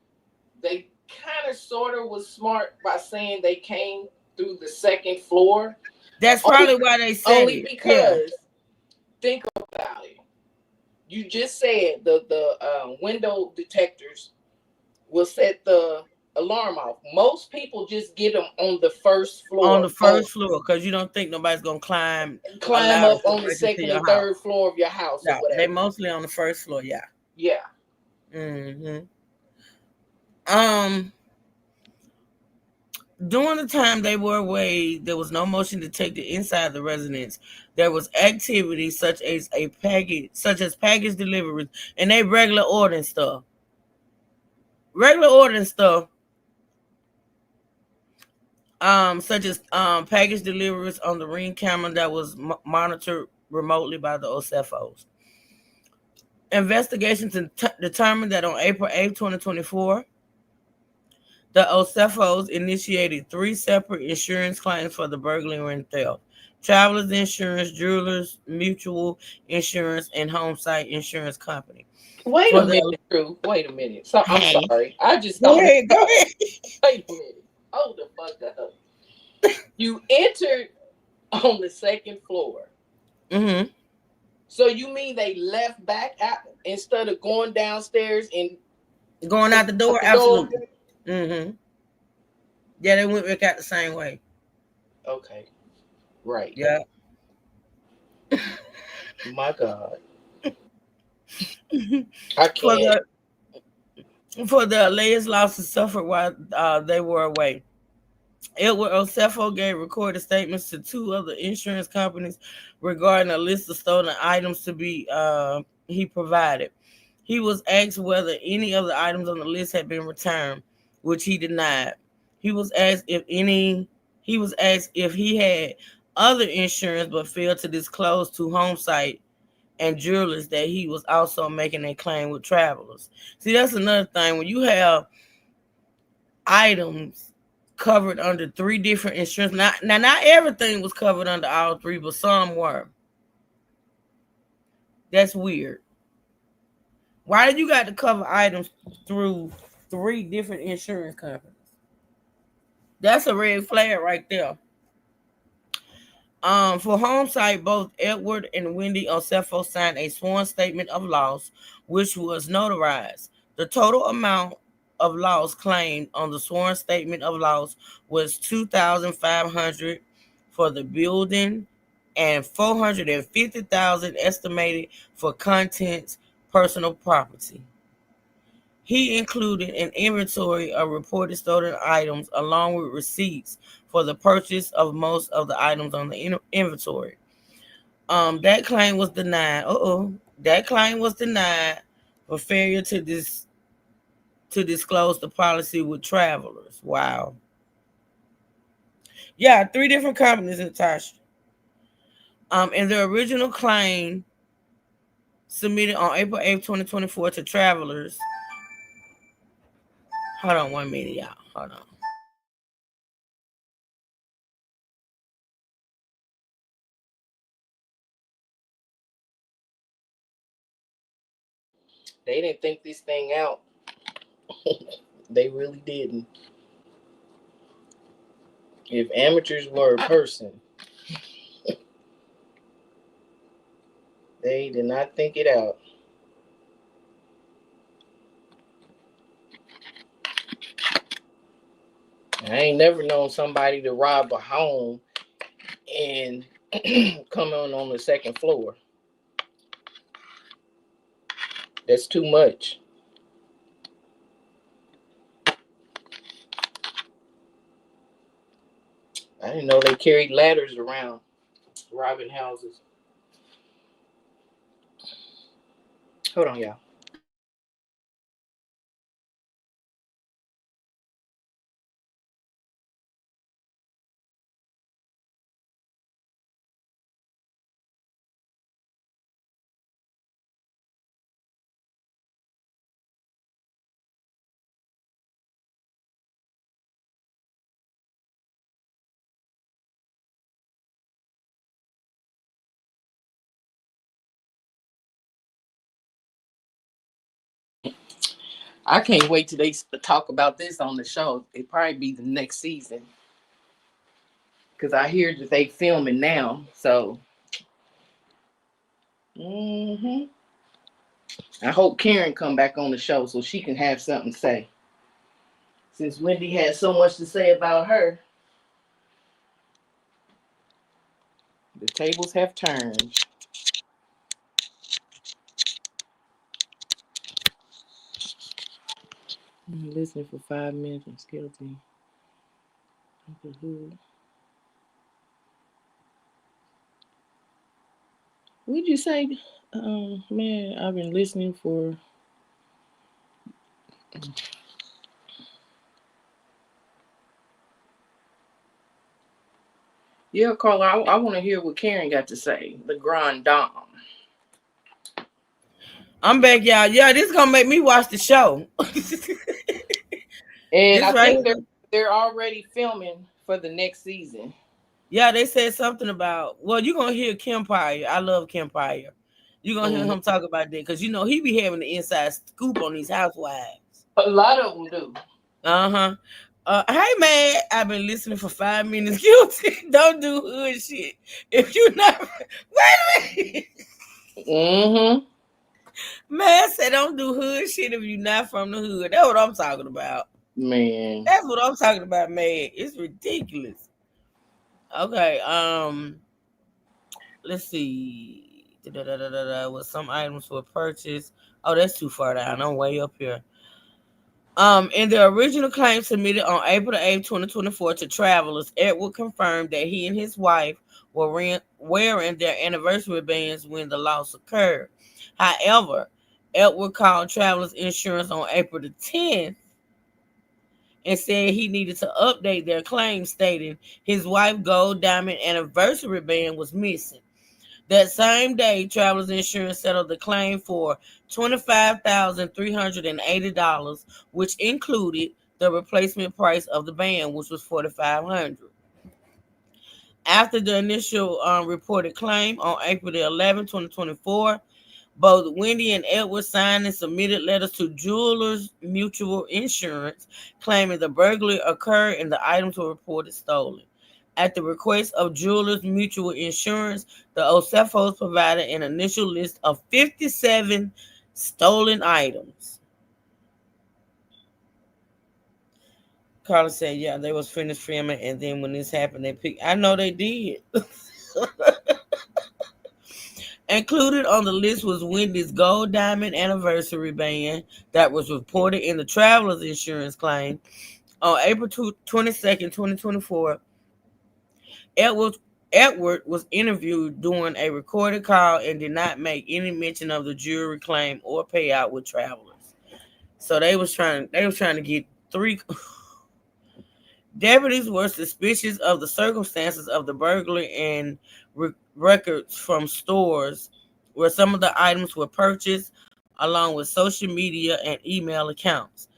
they kind of sort of was smart by saying they came through the second floor, That's probably why they said only it. because think about it. You just said the window detectors will set the alarm off. Most people just get them on the first floor. On the first floor, because you don't think nobody's gonna climb Up on the second and third floor of your house Yeah, or whatever. they mostly on the first floor. Yeah. Yeah. During the time they were away, there was no motion detected inside the residence. There was activity such as package deliveries, and they regular ordering stuff. Such as package deliveries on the Ring camera that was monitored remotely by the OSEFOs. Investigations determined that on April 8, 2024, the OSEFOs initiated 3 separate insurance claims for the burglary and theft: Travelers Insurance, Jewelers Mutual Insurance, and Home Site Insurance Company. Wait a minute, Drew. Wait a minute. So I'm sorry. I just Go thought. ahead. Wait a minute. Hold the fuck up. You entered on the second floor. Mm-hmm. So you mean they left back out instead of going downstairs and going out the door? Absolutely. Mm-hmm. Yeah, they went back out the same way. Okay. Right. Yeah. My God. I can't. For the alleged losses suffered while they were away, Edward Osefo gave recorded statements to 2 other insurance companies regarding a list of stolen items to be he provided. He was asked whether any of the items on the list had been returned, which he denied. He was asked if he had other insurance but failed to disclose to Home Site and Jewelers that he was also making a claim with Travelers. See, that's another thing. When you have items covered under 3 different insurance, not everything was covered under all 3, but some were. That's weird. Why did you got to cover items through 3 different insurance companies? That's a red flag right there. For Home Site, both Edward and Wendy Osefo signed a sworn statement of loss, which was notarized. The total amount of loss claimed on the sworn statement of loss was $2,500 for the building and $450,000 estimated for contents, personal property. He included an inventory of reported stolen items along with receipts for the purchase of most of the items on the inventory. That claim was denied. That claim was denied for failure to disclose the policy with Travelers. Wow. Yeah, 3 different companies, Natasha. And the original claim submitted on April 8th, 2024 to Travelers. Hold on 1 minute, y'all. Hold on. They didn't think this thing out. They really didn't. If amateurs were a person, they did not think it out. I ain't never known somebody to rob a home and come on the second floor. That's too much. I didn't know they carried ladders around robbing houses. Hold on, y'all. I can't wait till they talk about this on the show. It probably be the next season. because I hear that they filming now. So, I hope Karen come back on the show so she can have something to say. Since Wendy had so much to say about her, the tables have turned. I'm listening for 5 minutes. I'm guilty. What'd you say? Man, I've been listening for. Yeah, Carla, I want to hear what Karen got to say. The Grand Dame. I'm back, y'all. Yeah, this is gonna make me watch the show. And This I right think here. they're already filming for the next season. Yeah, they said something about. Well, you're gonna hear Kempire. I love Kempire. You're gonna hear him talk about that because you know he be having the inside scoop on these housewives. A lot of them do. Hey man, I've been listening for 5 minutes. Guilty. Don't do hood shit. If you not wait a minute. Man said don't do hood shit if you're not from the hood. That's what I'm talking about. Man. That's what I'm talking about, man. It's ridiculous. Okay, let's see. What some items were purchased. Oh, that's too far down. I'm way up here. In the original claim submitted on April 8, 2024 to travelers, Edward confirmed that he and his wife were wearing their anniversary bands when the loss occurred. However, Edward called travelers insurance on April the 10th and said he needed to update their claim, stating his wife's gold diamond anniversary band was missing. That same day, Travelers Insurance settled the claim for $25,380, which included the replacement price of the band, which was $4,500. After the initial reported claim on April 11, 2024, both Wendy and Edward signed and submitted letters to Jewelers Mutual Insurance, claiming the burglary occurred and the items were reported stolen. At the request of Jewelers Mutual Insurance, the Osefos provided an initial list of 57 stolen items. Carla said, yeah, they was finished filming, and then when this happened, they picked. I know they did. Included on the list was Wendy's gold diamond anniversary band that was reported in the Travelers Insurance claim on April 22nd, 2024. Edward was interviewed during a recorded call and did not make any mention of the jewelry claim or payout with Travelers. So they was trying to get 3. Deputies were suspicious of the circumstances of the burglary and records from stores where some of the items were purchased, along with social media and email accounts.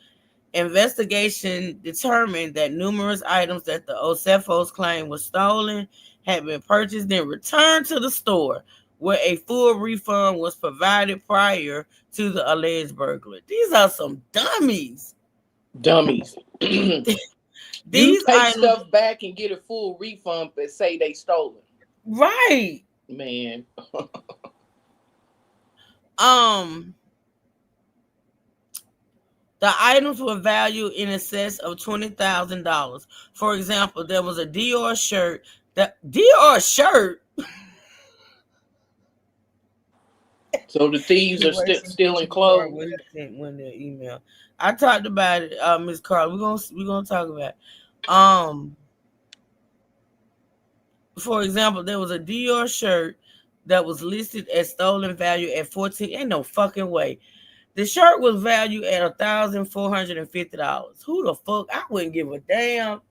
Investigation determined that numerous items that the Osefos claimed were stolen had been purchased and returned to the store, where a full refund was provided prior to the alleged burglary. These are some dummies. You take stuff back and get a full refund, but say they stole it. Right. Man. The items were valued in excess of $20,000. For example, there was a Dior shirt. So the thieves are stealing clothes. When their email, I talked about it, Miss Carl. We're gonna talk about it. For example, there was a Dior shirt that was listed as stolen value at $14. Ain't no fucking way. The shirt was valued at $1,450. Who the fuck? I wouldn't give a damn.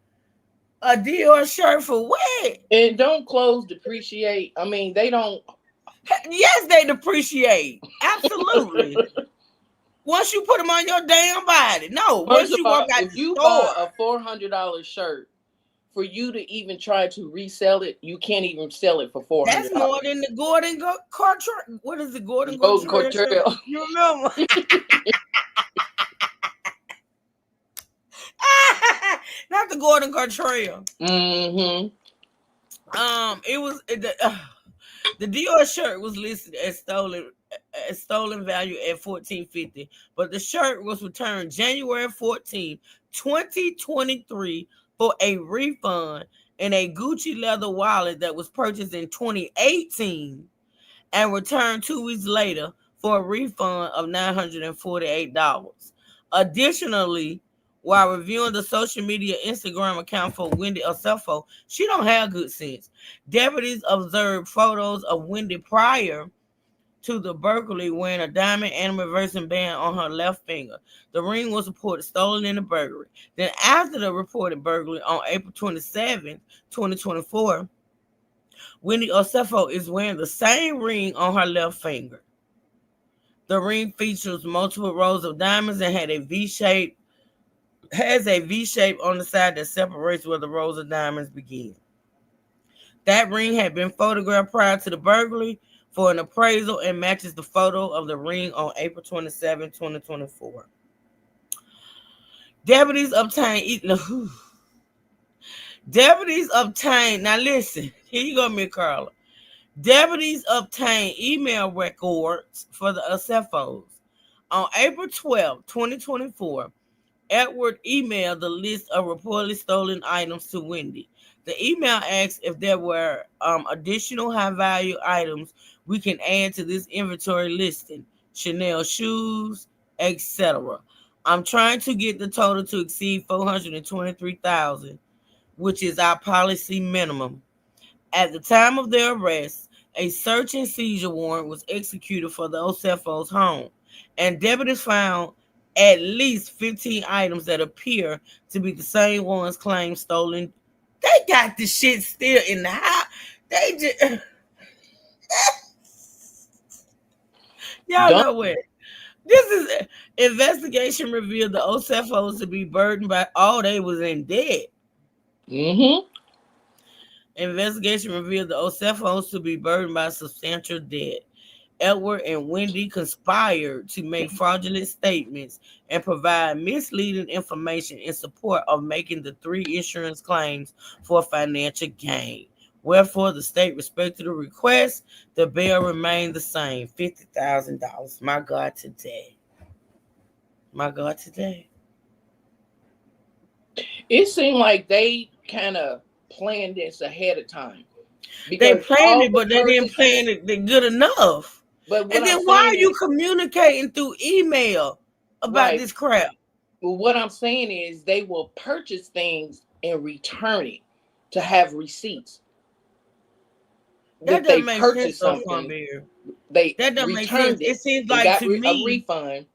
A Dior shirt for what? And don't clothes depreciate? I mean, they don't. Yes, they depreciate. Absolutely. Once you put them on your damn body. No, once you walk out if you buy a $400 shirt, for you to even try to resell it, you can't even sell it for $400. That's more than the Gordon Cartrell. What is the Gordon Cartrell? You remember? Not the Gordon Cartrell. It was the Dior shirt was listed as stolen value at $14.50, but the shirt was returned January 14, 2023 for a refund in a Gucci leather wallet that was purchased in 2018 and returned 2 weeks later for a refund of $948. Additionally, while reviewing the social media Instagram account for Wendy Osefo, she don't have good sense. Deputies observed photos of Wendy prior to the burglary wearing a diamond and reversing band on her left finger. The ring was reported stolen in the burglary. Then after the reported burglary on April 27, 2024, Wendy Osefo is wearing the same ring on her left finger. The ring features multiple rows of diamonds and has a V shape on the side that separates where the rows of diamonds begin. That ring had been photographed prior to the burglary for an appraisal and matches the photo of the ring on April 27, 2024. Deputies obtained, now listen, here you go, Miss Carla. Deputies obtained email records for the Osefos. On April 12, 2024, Edward emailed the list of reportedly stolen items to Wendy. The email asked if there were additional high-value items we can add to this inventory listing, Chanel shoes, etc. I'm trying to get the total to exceed $423,000, which is our policy minimum. At the time of their arrest, a search and seizure warrant was executed for the Osefos' home, and deputies found at least 15 items that appear to be the same ones claimed stolen. They got the shit still in the house. They just y'all know what? This is investigation revealed the Osefos to be burdened by they was in debt. Investigation revealed the Osefos to be burdened by substantial debt. Edward and Wendy conspired to make fraudulent statements and provide misleading information in support of making the 3 insurance claims for financial gain. Wherefore, the state respected the request. The bail remained the same, $50,000. My God, today. My God, today. It seemed like they kind of planned this ahead of time. They planned it, but they didn't plan it good enough. But and then why are you communicating through email about this crap? Well, what I'm saying is they will purchase things and return it to have receipts. That doesn't make sense, something. That doesn't make sense. It seems like to me a refund,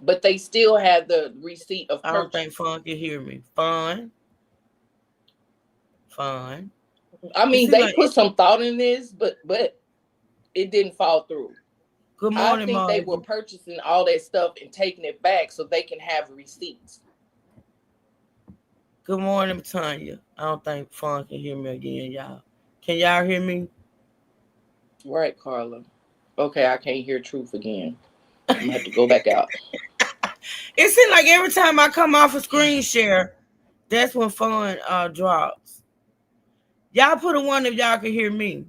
but they still have the receipt of purchase. I don't think Fun can hear me. Fun. I mean, they put some thought in this, but it didn't fall through. Good morning, I think they were purchasing all that stuff and taking it back so they can have receipts. Good morning, Tanya. I don't think Fun can hear me again, y'all. Can y'all hear me? Right, Carla. Okay, I can't hear Truth again. I'm gonna have to go back out. It seems like every time I come off a screen share, that's when Fun drops. Y'all put a 1 if y'all can hear me.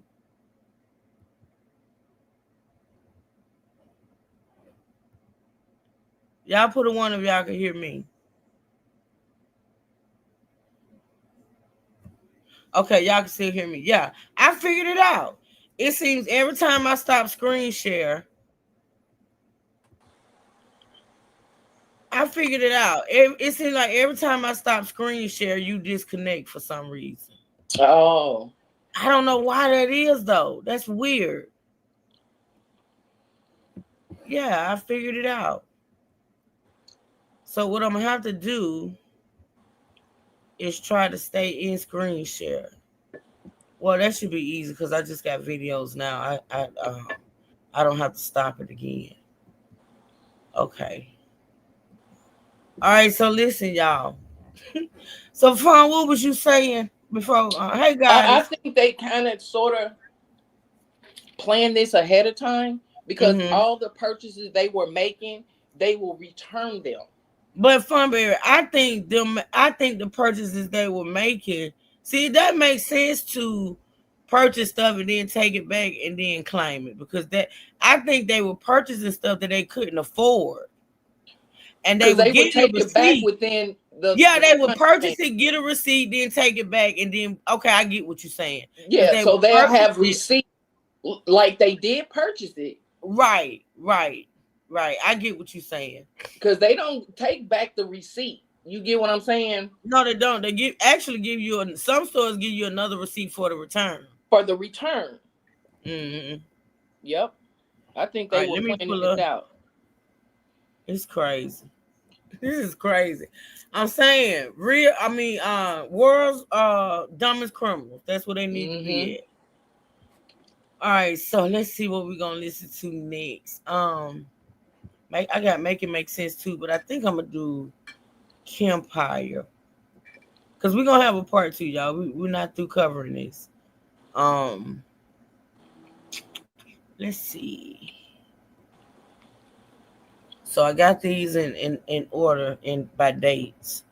Y'all put a 1 if y'all can hear me. Okay, y'all can still hear me. Yeah, I figured it out. It seems every time I stop screen share, I figured it out. It seems like every time I stop screen share, you disconnect for some reason. Oh. I don't know why that is, though. That's weird. Yeah, I figured it out. So what I'm going to have to do is try to stay in screen share. Well, that should be easy because I just got videos now. I don't have to stop it again. Okay. All right, so listen, y'all. So, Fawn, what was you saying before? Hey, guys. I think they kind of sort of planned this ahead of time because all the purchases they were making, they will return them. But Funberry, I think the purchases they were making, see, that makes sense to purchase stuff and then take it back and then claim it, because that I think they were purchasing stuff that they couldn't afford, and they Because would they would get a take it back receipt. within the They would time purchase frame. it, get a receipt, then take it back, and then okay, I get what you're saying. 'Cause Yeah, they so would they'll purchase have it. receipt like they did purchase it. Right. I get what you're saying. Because they don't take back the receipt. You get what I'm saying? No, they don't. They actually give you some stores give you another receipt for the return. For the return. Mm-hmm. Yep. I think All they right, were let me planning pull this up. out. It's crazy. This is crazy. I'm saying world's dumbest criminals. That's what they need to be at. All right, so let's see what we're gonna listen to next. I got Make It Make Sense too, but I think I'm gonna do Kempire. Because we're gonna have a part 2, y'all. We're not through covering this. Let's see. So I got these in order and by dates.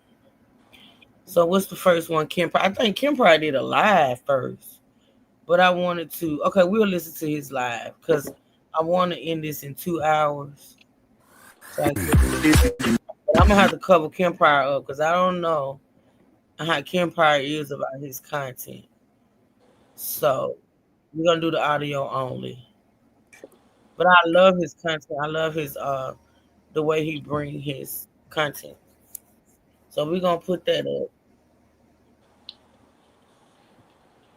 So what's the first one? Kempire. I think Kempire did a live first, but I wanted to. Okay, we'll listen to his live because I want to end this in 2 hours. So but I'm gonna have to cover Kempire up because I don't know how Kempire is about his content. So we're gonna do the audio only. But I love his content. I love his the way he bring his content. So we're gonna put that up.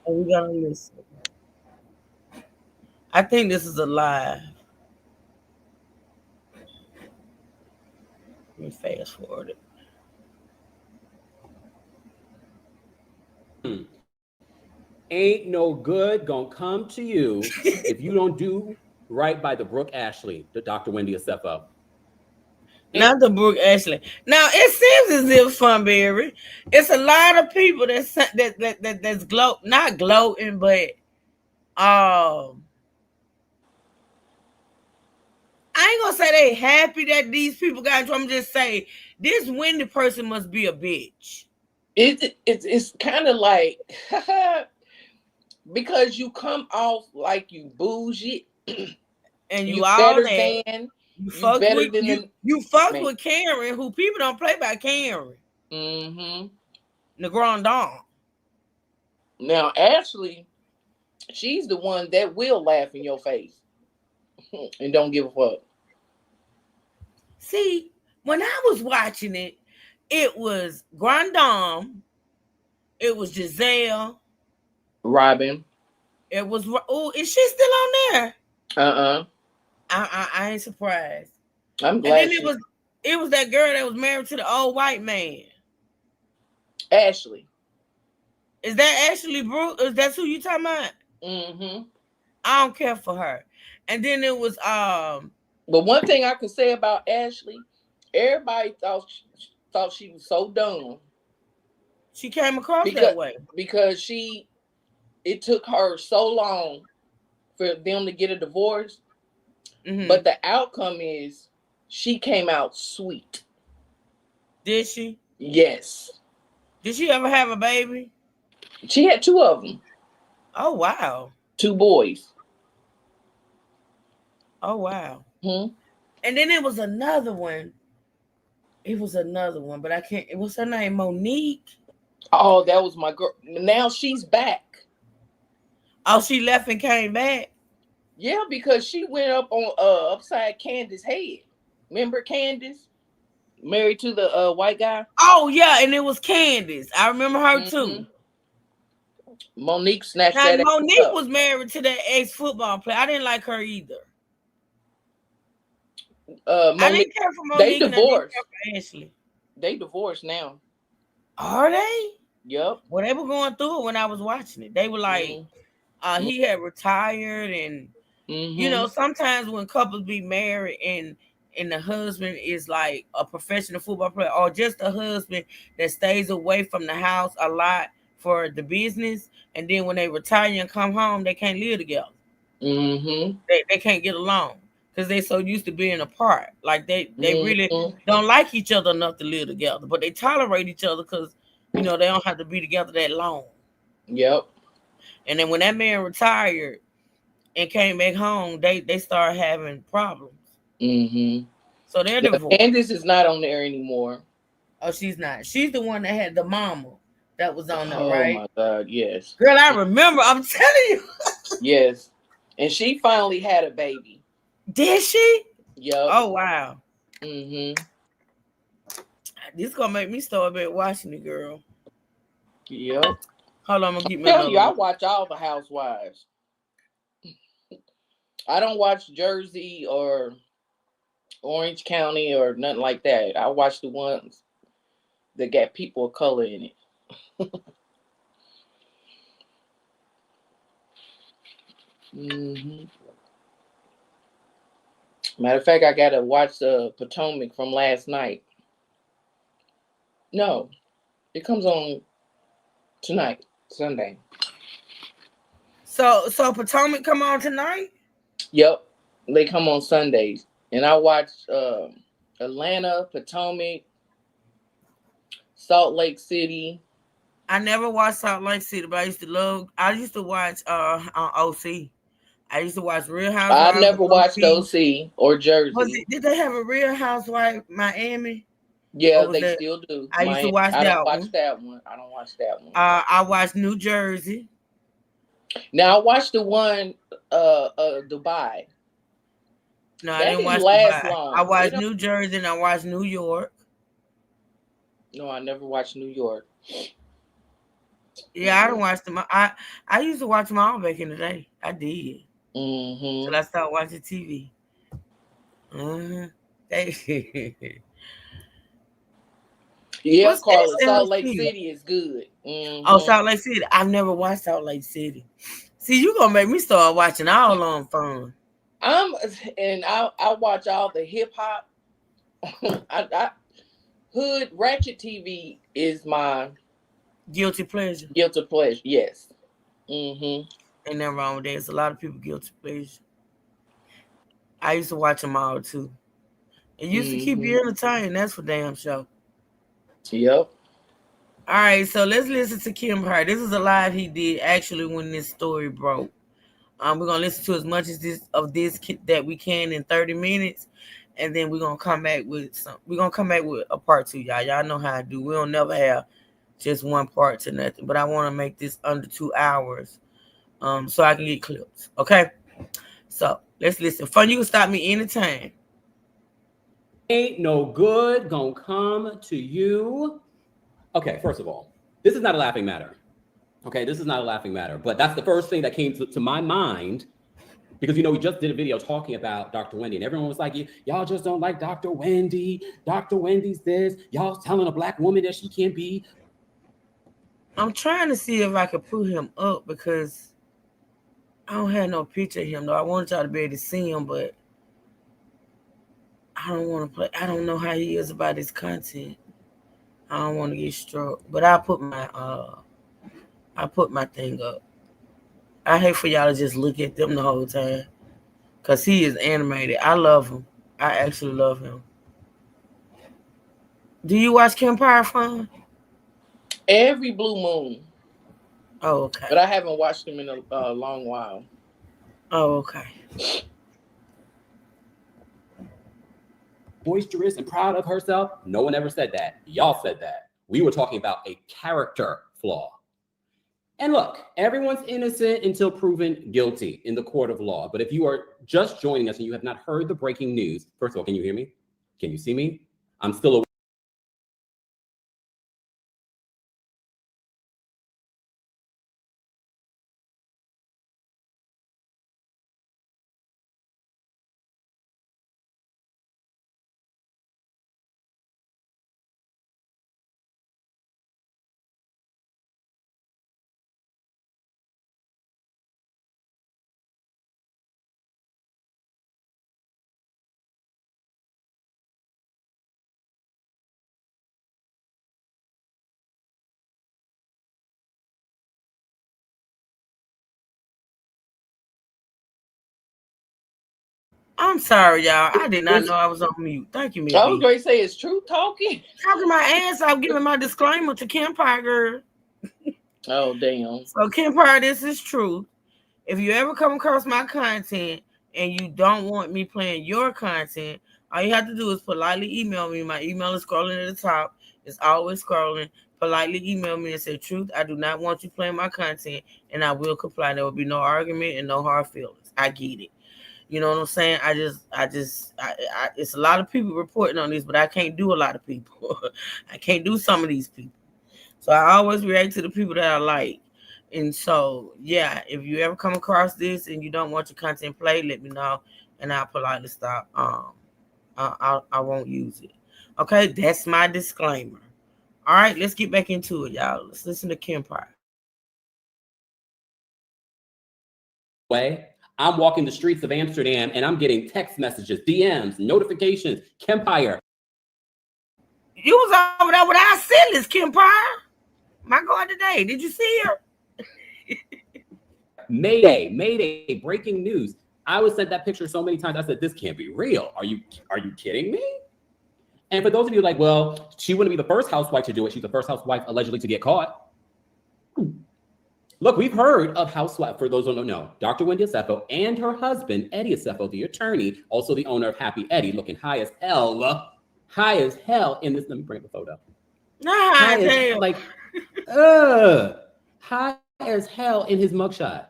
And we're gonna listen. I think this is a live. Let me fast forward it. Ain't no good gonna come to you if you don't do right by the Brooke Ashley, the Dr. Wendy Asefo. Not the Brooke Ashley. Now it seems as if Funberry, it's a lot of people that's not gloating, but I ain't gonna say they happy that these people got in trouble. I'm just say this Wendy person must be a bitch. It's kind of like because you come off like you bougie and you all better that. Than you fuck with Karen, who people don't play by Karen. The Grand Dame. Now Ashley, she's the one that will laugh in your face and don't give a fuck. See, when I was watching it, it was Grand Dame, it was Giselle, Robin. It was is she still on there? I ain't surprised. I'm glad. And then it was that girl that was married to the old white man. Ashley. Is that Ashley Brooke? Is that who you talking about? I don't care for her. And then it was But one thing I could say about Ashley, everybody thought she was so dumb. She came across that way because it took her so long for them to get a divorce. But the outcome is she came out sweet. Did she? Yes. Did she ever have a baby? She had 2 of them. Oh, wow. 2 boys. Oh, wow. And then it was another one. But I can't. What's her name? Monique? Oh, that was my girl. Now she's back. Oh, she left and came back? Yeah, because she went up on upside Candace's head. Remember Candace? Married to the white guy? Oh, yeah, and it was Candace. I remember her too. Monique snatched that. Monique was married to that ex-football player. I didn't like her either. I didn't care for Monique. They divorced. Ashley. They divorced now. Are they? Yep. Well, they were going through it when I was watching it. They were like, he had retired, and you know, sometimes when couples be married and the husband is like a professional football player, or just a husband that stays away from the house a lot for the business, and then when they retire and come home, they can't live together. They can't get along because they so used to being apart. Like they really don't like each other enough to live together, but they tolerate each other because you know they don't have to be together that long. Yep. And then when that man retired and came back home, they started having problems. Mm-hmm. So they're Yeah, divorced. Candace is not on there anymore. Oh, she's not. She's the one that had the mama that was on there, Oh right? my God, yes. Girl, I remember. I'm telling you. Yes. And she finally had a baby. Did she? Yep. Oh, wow. Mm-hmm. This gonna make me start back watching it, girl. Yep. Hold on, I'm gonna get me Tell another you, I one. watch all the housewives. I don't watch Jersey or Orange County or nothing like that. I watch the ones that got people of color in it. Mm-hmm. Matter of fact, I gotta watch the Potomac from last night. No, it comes on tonight, Sunday. So Potomac come on tonight? Yep, they come on Sundays, and I watch Atlanta, Potomac, Salt Lake City. I never watched Salt Lake City, but I used to watch on OC. I used to watch Real Housewives. I never watched OC. OC or Jersey. Did they have a Real Housewife Miami? Yeah, they still do. I used to watch I that don't one. watch that one. I don't watch that one. I watched New Jersey. Now I watched the one Dubai. No, That I didn't watch last Dubai. long. I watched New Jersey and I watched New York. No, I never watched New York. Yeah, I don't watch them. I used to watch them all back in the day. I did. Mm-hmm. Till I started watching TV. Yeah, What's Carla, Salt SLC? Lake City is good. Mm-hmm. Oh, Salt Lake City. I've never watched Salt Lake City. See, you gonna make me start watching all on phone. I watch all the hip hop. Hood Ratchet TV is my guilty pleasure. Guilty pleasure, yes. Mm-hmm. Ain't nothing wrong with that. It's a lot of people guilty pleasure. I used to watch them all too. It used to keep you entertained. That's for damn sure. Yep. All right, so let's listen to Kim Hart. This is a live he did actually when this story broke. We're gonna listen to as much as this that we can in 30 minutes, and then we're gonna come back with a part 2, y'all. Y'all know how I do. We don't never have just one part to nothing, but I want to make this under 2 hours, so I can get clips. Okay, so let's listen. Fun, you can stop me anytime. Ain't no good gonna come to you. Okay, first of all, this is not a laughing matter. Okay, this is not a laughing matter, but that's the first thing that came to my mind because, we just did a video talking about Dr. Wendy, and everyone was like, y'all just don't like Dr. Wendy. Dr. Wendy's this. Y'all telling a black woman that she can't be. I'm trying to see if I could put him up because I don't have no picture of him, though. I want y'all to be able to see him, but I don't want to play. I don't know how he is about his content. I don't want to get struck, but I'll put my thing up. I hate for y'all to just look at them the whole time because he is animated. I love him. I actually love him. Do you watch Kim Power Fun? Every blue moon. Oh, okay. But I haven't watched him in a long while. Oh, okay. Boisterous and proud of herself. No one ever said that. Y'all said that. We were talking about a character flaw. And look, everyone's innocent until proven guilty in the court of law. But if you are just joining us and you have not heard the breaking news, first of all, can you hear me? Can you see me? I'm still awake. I'm sorry, y'all. I did not know I was on mute. Thank you, Miss I was B. going to say, it's true talking. Talking my ass off, giving my disclaimer to Kim Power Girl. Oh, damn. So, Kim Pryor, this is true. If you ever come across my content and you don't want me playing your content, all you have to do is politely email me. My email is scrolling at the top. It's always scrolling. Politely email me and say, truth, I do not want you playing my content, and I will comply. There will be no argument and no hard feelings. I get it. You know what I'm saying? It's a lot of people reporting on this, but I can't do a lot of people. I can't do some of these people. So I always react to the people that I like. And so, yeah, if you ever come across this and you don't want your content played, let me know, and I'll politely stop. I won't use it. Okay, that's my disclaimer. All right, let's get back into it, y'all. Let's listen to Kim Pryor. Way. I'm walking the streets of Amsterdam and I'm getting text messages, DMs, notifications, Kempire. You was over there with our sellers, Kim Pryor. My God, today, did you see her? Mayday, Mayday, breaking news. I was sent that picture so many times. I said, this can't be real. Are you kidding me? And for those of you like, well, she wouldn't be the first housewife to do it. She's the first housewife allegedly to get caught. Look, we've heard of housewife, for those who don't know, Dr. Wendy Asefo and her husband, Eddie Asefo, the attorney, also the owner of Happy Eddie, looking high as hell in this. Let me bring up the photo. High as hell in his mugshot.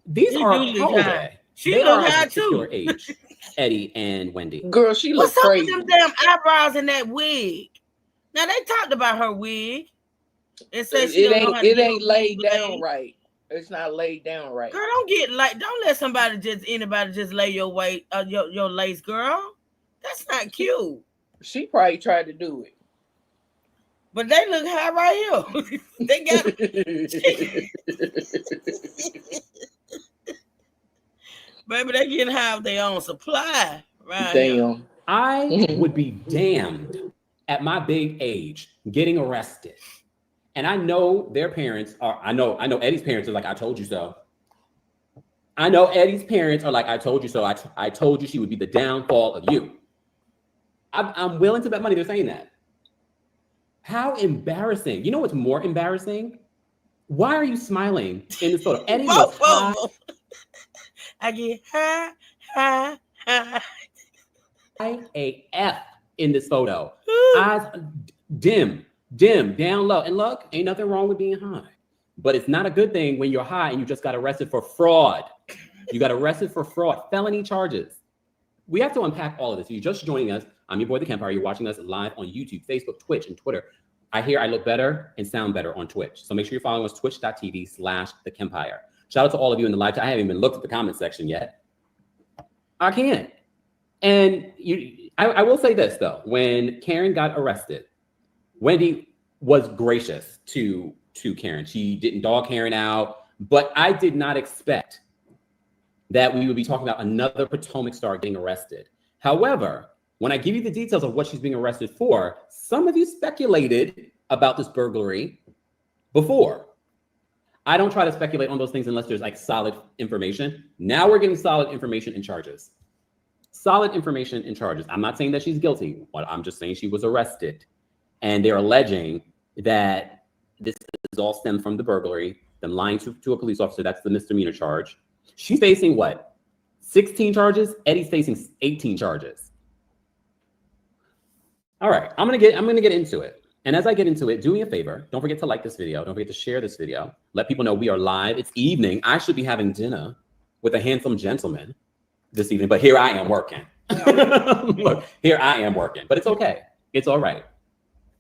These are how old are She they look are high of secure too. age. Eddie and Wendy. Girl, she looks What's up crazy. with them damn eyebrows and that wig? Now they talked about her wig. It says It ain't laid down right. It's not laid down right. Girl, don't let anybody just lay your weight, your lace, girl. That's not cute. She probably tried to do it. But they look high right here. They got baby, they getting high of their own supply. Right. Damn. Here. I would be damned at my big age getting arrested. And I know their parents are, I know Eddie's parents are like, I told you so. I know Eddie's parents are like, I told you so. I told you she would be the downfall of you. I'm willing to bet money they're saying that. How embarrassing. You know what's more embarrassing? Why are you smiling in this photo? Eddie was high. I get high. AF in this photo. Eyes dim, down low. And look, ain't nothing wrong with being high. But it's not a good thing when you're high and you just got arrested for fraud. You got arrested for fraud, felony charges. We have to unpack all of this. If you're just joining us, I'm your boy, The Kempire. You're watching us live on YouTube, Facebook, Twitch, and Twitter. I hear I look better and sound better on Twitch. So make sure you're following us, twitch.tv/The Kempire. Shout out to all of you in the live chat. I haven't even looked at the comment section yet. I can't. And I will say this, though. When Karen got arrested, Wendy was gracious to Karen. She didn't dog Karen out. But I did not expect that we would be talking about another Potomac star getting arrested. However, when I give you the details of what she's being arrested for, some of you speculated about this burglary before. I don't try to speculate on those things unless there's like solid information. Now we're getting solid information and charges. Solid information and charges. I'm not saying that she's guilty, but I'm just saying she was arrested. And they're alleging that this is all stemmed from the burglary, them lying to a police officer. That's the misdemeanor charge. She's facing what? 16 charges? Eddie's facing 18 charges. All right, I'm gonna get into it. And as I get into it, do me a favor. Don't forget to like this video. Don't forget to share this video. Let people know we are live. It's evening. I should be having dinner with a handsome gentleman this evening, but here I am working. Look, here I am working, but it's okay. It's all right.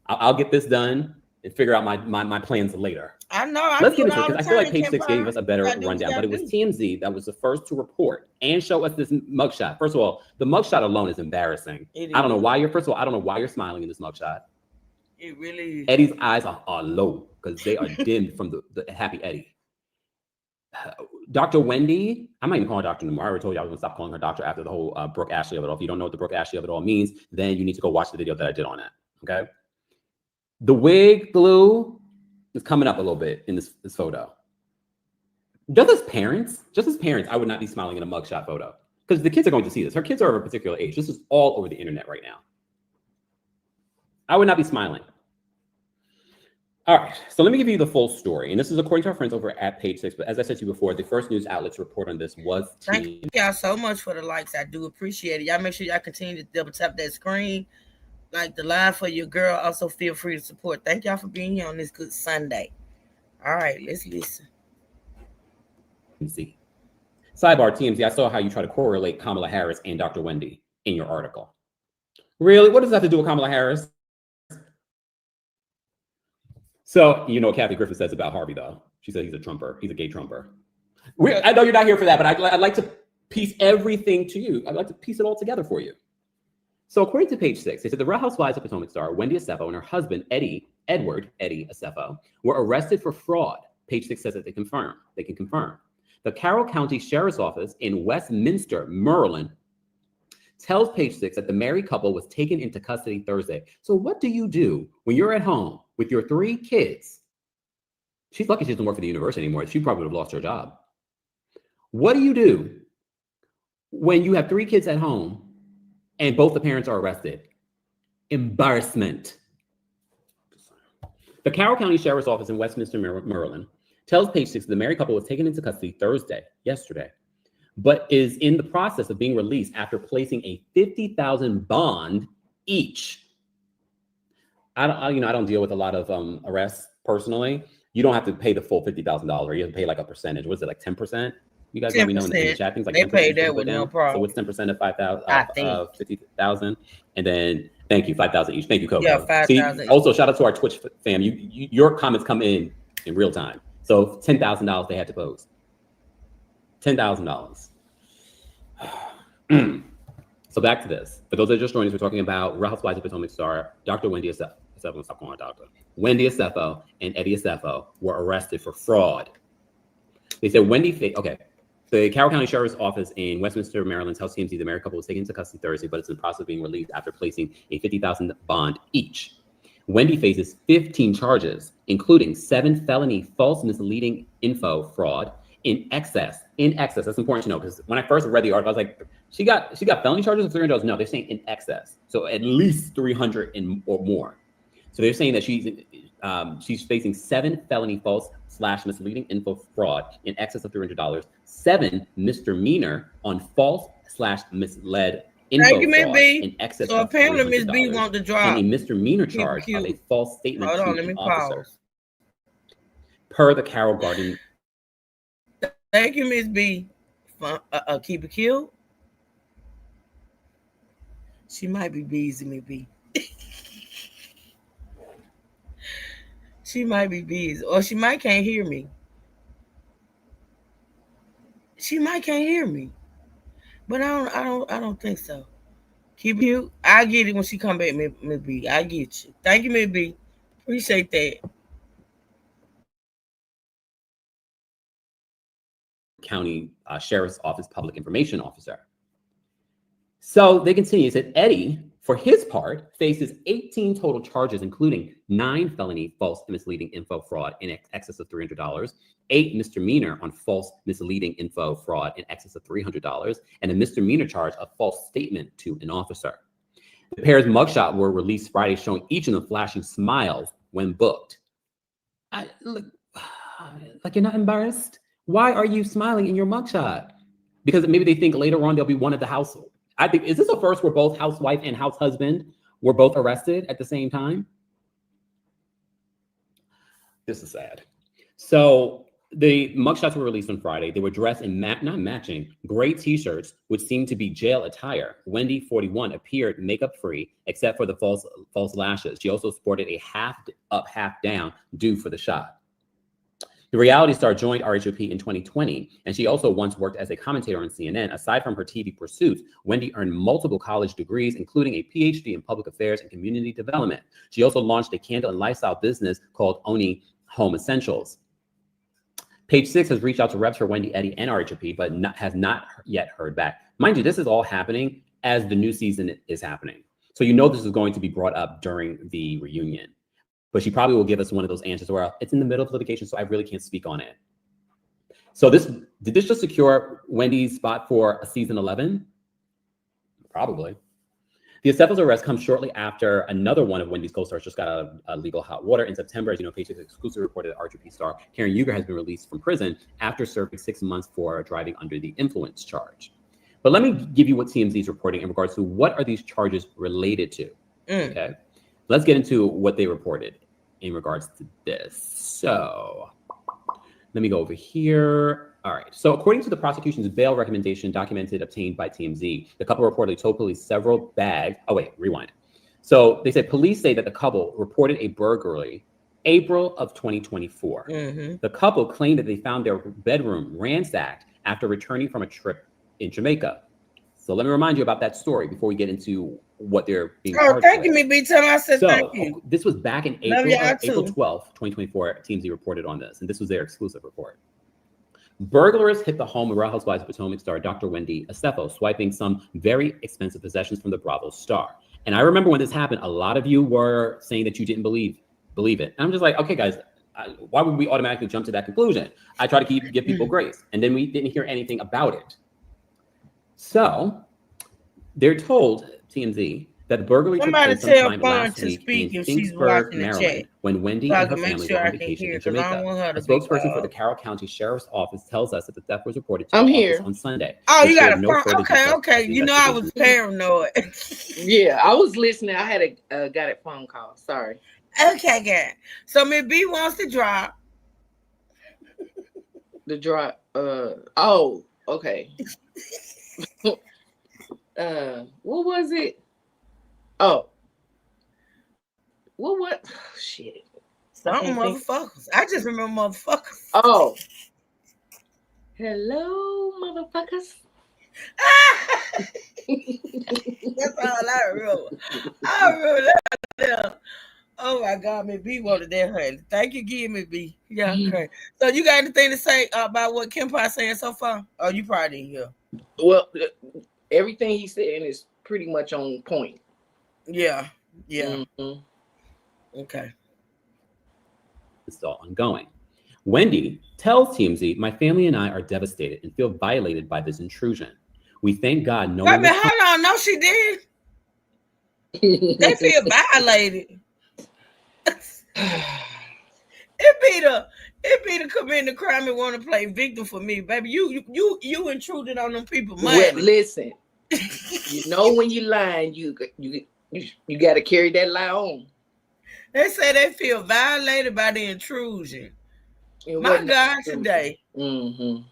I'll get this done and figure out my plans later. I know. Let's get into it because I feel like Page 6 gave us a better rundown, but it was TMZ that was the first to report and show us this mugshot. First of all, the mugshot alone is embarrassing. I don't know why I don't know why you're smiling in this mugshot. It really is. Eddie's eyes are low because they are dimmed from the Happy Eddie. Dr. Wendy, I'm not even calling her doctor anymore. I already told you I was gonna stop calling her doctor after the whole Brooke Ashley of it all. If you don't know what the Brooke Ashley of it all means, then you need to go watch the video that I did on that. Okay. The wig glue is coming up a little bit in this photo. Just as parents, I would not be smiling in a mugshot photo because the kids are going to see this. Her kids are of a particular age. This is all over the internet right now. I would not be smiling. All right, so let me give you the full story. And this is according to our friends over at Page Six. But as I said to you before, the first news outlet to report on this was Thank y'all so much for the likes. I do appreciate it. Y'all make sure y'all continue to double tap that screen, like the live for your girl. Also, feel free to support. Thank y'all for being here on this good Sunday. All right, let's listen. TMZ. Sidebar TMZ, I saw how you try to correlate Kamala Harris and Dr. Wendy in your article. Really? What does that have to do with Kamala Harris? So, you know what Kathy Griffin says about Harvey, though. She said he's a Trumper. He's a gay Trumper. I know you're not here for that, but I'd like to piece everything to you. I'd like to piece it all together for you. So according to Page Six, they said the Real Housewives of Potomac star Wendy Acefo and her husband, Edward Acefo, were arrested for fraud. Page Six says that they can confirm. The Carroll County Sheriff's Office in Westminster, Maryland, tells Page Six that the married couple was taken into custody Thursday. So what do you do when you're at home with your 3 kids? She's lucky she doesn't work for the university anymore. She probably would have lost her job. What do you do when you have 3 kids at home and both the parents are arrested? Embarrassment. The Carroll County Sheriff's Office in Westminster, Maryland, tells Page Six the married couple was taken into custody yesterday, but is in the process of being released after placing a $50,000 bond each. I don't deal with a lot of arrests personally. You don't have to pay the full $50,000. You have to pay like a percentage. Was it like 10%? You guys let me know in the chat. Things like they paid that with no problem. So what's 10% of 5,000? 50,000, and then thank you, 5,000 each. Thank you, Coco. Yeah, 5,000. Also shout out to our Twitch fam. Your comments come in real time. So $10,000 they had to pose. $10,000. So back to this. For those that are just joining us, we're talking about Real Housewives of Potomac star Dr. Wendy Acefo. Stop calling her doctor. Wendy Acefo and Eddie Acefo were arrested for fraud. They said the Carroll County Sheriff's Office in Westminster, Maryland, tells TMZ the married couple was taken into custody Thursday, but it's in the process of being released after placing a $50,000 bond each. Wendy faces 15 charges, including 7 felony false misleading info fraud in excess. That's important to know, because when I first read the article, I was like, she got felony charges of $300. No, they're saying in excess. So at least 300 or more. So they're saying that she's facing 7 felony false / misleading info fraud in excess of $300, 7 misdemeanor on false / misled info fraud in excess of apparently Ms. $300, B want to drop and a misdemeanor charge of a false statement to an officer. Pause. Per the Carroll Garden. Thank you, Ms. B. Keep it cute. She might be busy, Ms. B. She might be busy, or she might can't hear me. She might can't hear me, but I don't think so. Keep you. I get it when she come back, Ms. B. I get you. Thank you, Ms. B. Appreciate that. County Sheriff's Office Public Information Officer. So they continue. It said Eddie, for his part, faces 18 total charges, including 9 felony false and misleading info fraud in excess of $300, 8 misdemeanor on false misleading info fraud in excess of $300, and a misdemeanor charge of false statement to an officer. The pair's mugshot were released Friday, showing each of them flashing smiles when booked. Like you're not embarrassed? Why are you smiling in your mugshot? Because maybe they think later on they'll be one of the household. I think, is this a first where both housewife and house husband were both arrested at the same time? This is sad. So the mugshots were released on Friday. They were dressed in not matching gray t-shirts, which seemed to be jail attire. Wendy, 41, appeared makeup-free, except for the false lashes. She also sported a half up, half down due for the shot. The reality star joined RHOP in 2020, and she also once worked as a commentator on CNN. Aside from her TV pursuits, Wendy earned multiple college degrees, including a PhD in public affairs and community development. She also launched a candle and lifestyle business called Oni Home Essentials. Page Six has reached out to reps for Wendy, Eddie, and RHOP, but has not yet heard back. Mind you, this is all happening as the new season is happening. So you know this is going to be brought up during the reunion. But she probably will give us one of those answers where it's in the middle of litigation, so I really can't speak on it. So did this just secure Wendy's spot for a season 11? Probably. The Aceffo's arrest comes shortly after another one of Wendy's co-stars just got out of legal hot water. In September, as you know, Paychex exclusively reported that RGP star Karen Huger has been released from prison after serving 6 months for driving under the influence charge. But let me give you what TMZ is reporting in regards to what are these charges related to. Okay, let's get into what they reported in regards to this. So let me go over here. All right. So according to the prosecution's bail recommendation documented obtained by TMZ, the couple reportedly told police several bags. Oh, wait, rewind. So they said police say that the couple reported a burglary April of 2024. The couple claimed that they found their bedroom ransacked after returning from a trip in Jamaica. So let me remind you about that story before we get into what they're being charged thank you, with. me, B. Tell me I said thank you. This was back in Love April, y'all April too. 12th, 2024. TMZ reported on this, and this was their exclusive report. Burglars hit the home of Real Housewives of Potomac star Dr. Wendy Aceffo, swiping some very expensive possessions from the Bravo star. And I remember when this happened, a lot of you were saying that you didn't believe it. And I'm just like, okay, guys, why would we automatically jump to that conclusion? I try to give people grace, and then we didn't hear anything about it. So they're told, TMZ, that the burglary took Somebody place tell sometime Fun last to week speak in if she's Finksburg, watching the Maryland, chat. when Wendy So I and her can make family sure were on I can vacation hear, in 'cause I don't Jamaica. want her A to be spokesperson for the quiet. Carroll County Sheriff's Office tells us that the theft was reported to I'm the here. office on Sunday. Oh, but you got shared a no phone? further Okay, details okay. of the You know I was investigation. paranoid. Yeah, I was listening. I had got a phone call. Sorry. Okay, good. So Miss B wants to drop. The drop. Oh, okay. What was it? Oh, what? Shit. Something motherfuckers. I just remember motherfuckers. Oh. Hello, motherfuckers. That's all I remember. I remember that. Oh my God, Miss B wanted that, honey. Thank you, give me B. Yeah, okay. So you got anything to say about what Kim Pie saying so far? Oh, you probably didn't hear. Well, everything he's saying is pretty much on point. Yeah. Okay. It's still ongoing. Wendy tells TMZ, my family and I are devastated and feel violated by this intrusion. We thank God no Wait a one minute, hold on. No, she did. They feel violated. It be to commit the crime and want to play victim for me, baby. You intruded on them people money. Well, listen, you know when you lying, you got to carry that lie on. They say they feel violated by the intrusion. My God, today, girl,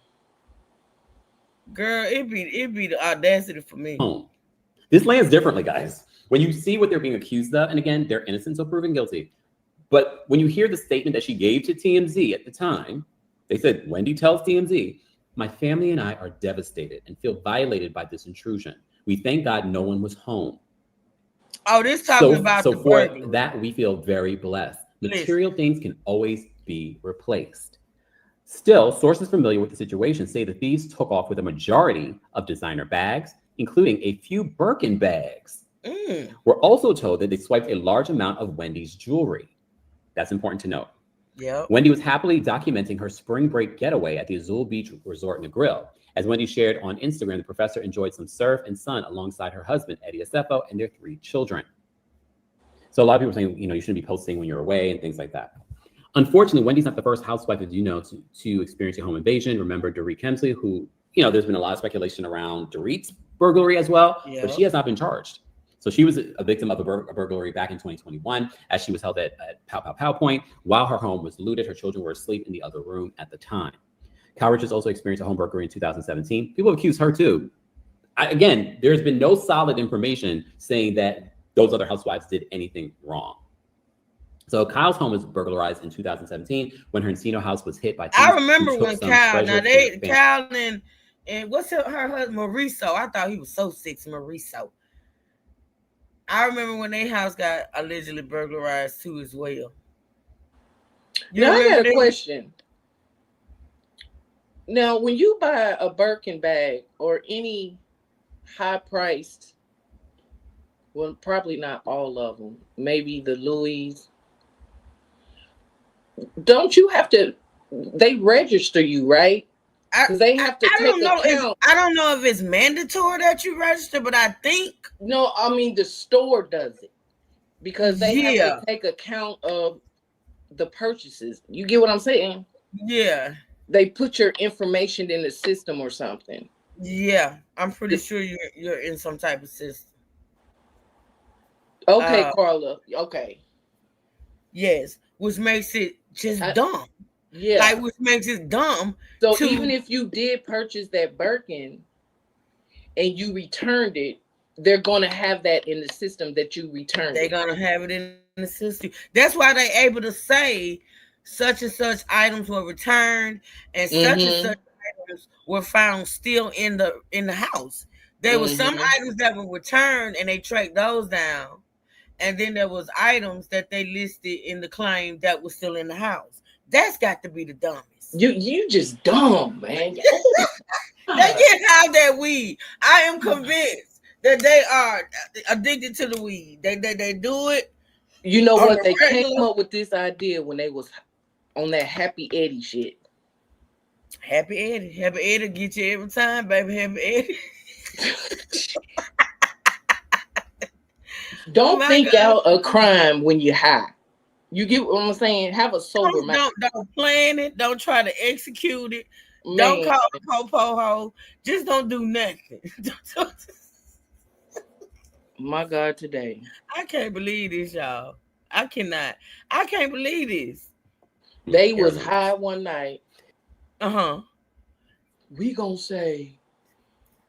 it be the audacity for me. This lands differently, guys. When you see what they're being accused of, and again, they're innocent until proven guilty. But when you hear the statement that she gave to TMZ at the time, they said, Wendy tells TMZ, my family and I are devastated and feel violated by this intrusion. We thank God no one was home. Oh, this talking about so the for burglary. that, we feel very blessed. Material things can always be replaced. Still, sources familiar with the situation say the thieves took off with a majority of designer bags, including a few Birkin bags. We're also told that they swiped a large amount of Wendy's jewelry. That's important to note. Yep. Wendy was happily documenting her spring break getaway at the Azul Beach Resort and Grill. As Wendy shared on Instagram, the professor enjoyed some surf and sun alongside her husband, Eddie Aceffo, and their 3 children. So a lot of people are saying, you shouldn't be posting when you're away and things like that. Unfortunately, Wendy's not the first housewife, as you know, to experience a home invasion. Remember Dorit Kemsley, who, there's been a lot of speculation around Dorit's burglary as well, but she has not been charged. So she was a victim of a burglary back in 2021 as she was held at Pow Pow Pow Point while her home was looted. Her children were asleep in the other room at the time. Kyle Richards also experienced a home burglary in 2017. People accuse her too. Again, there's been no solid information saying that those other housewives did anything wrong. So Kyle's home was burglarized in 2017 when her Encino house was hit by thieves. I remember when Kyle, Kyle and what's her husband, Mauricio. I thought he was so sexy, Mauricio. I remember when their house got allegedly burglarized too as well. Now I got a question. Now, when you buy a Birkin bag or any high-priced, well, probably not all of them, maybe the Louis, don't you have to, they register you, right? because they have to take account. I don't know if it's mandatory that you register, but I think no. I mean, the store does it because they have to take account of the purchases. You get what I'm saying? Yeah. They put your information in the system or something. Yeah, I'm pretty sure you're in some type of system. Okay, Carla. Okay. Yes, which makes it just dumb. Yeah. Like, which makes it dumb. So even if you did purchase that Birkin and you returned it, they're going to have that in the system that you returned. They're going to have it in the system. That's why they're able to say such and such items were returned and such and such items were found still in the house. There were some items that were returned and they tracked those down. And then there was items that they listed in the claim that was still in the house. That's got to be the dumbest. You just dumb, man. They get out that weed. I am convinced that they are addicted to the weed. They do it. You know what? They came up with this idea when they was on that Happy Eddie shit. Happy Eddie get you every time, baby. Happy Eddie. Don't think out a crime when you're high. You get what I'm saying? Have a sober mind. Don't plan it. Don't try to execute it. Man. Don't call the po-po ho. Just don't do nothing. My God, today. I can't believe this, y'all. I cannot. I can't believe this. They was high one night. We gonna say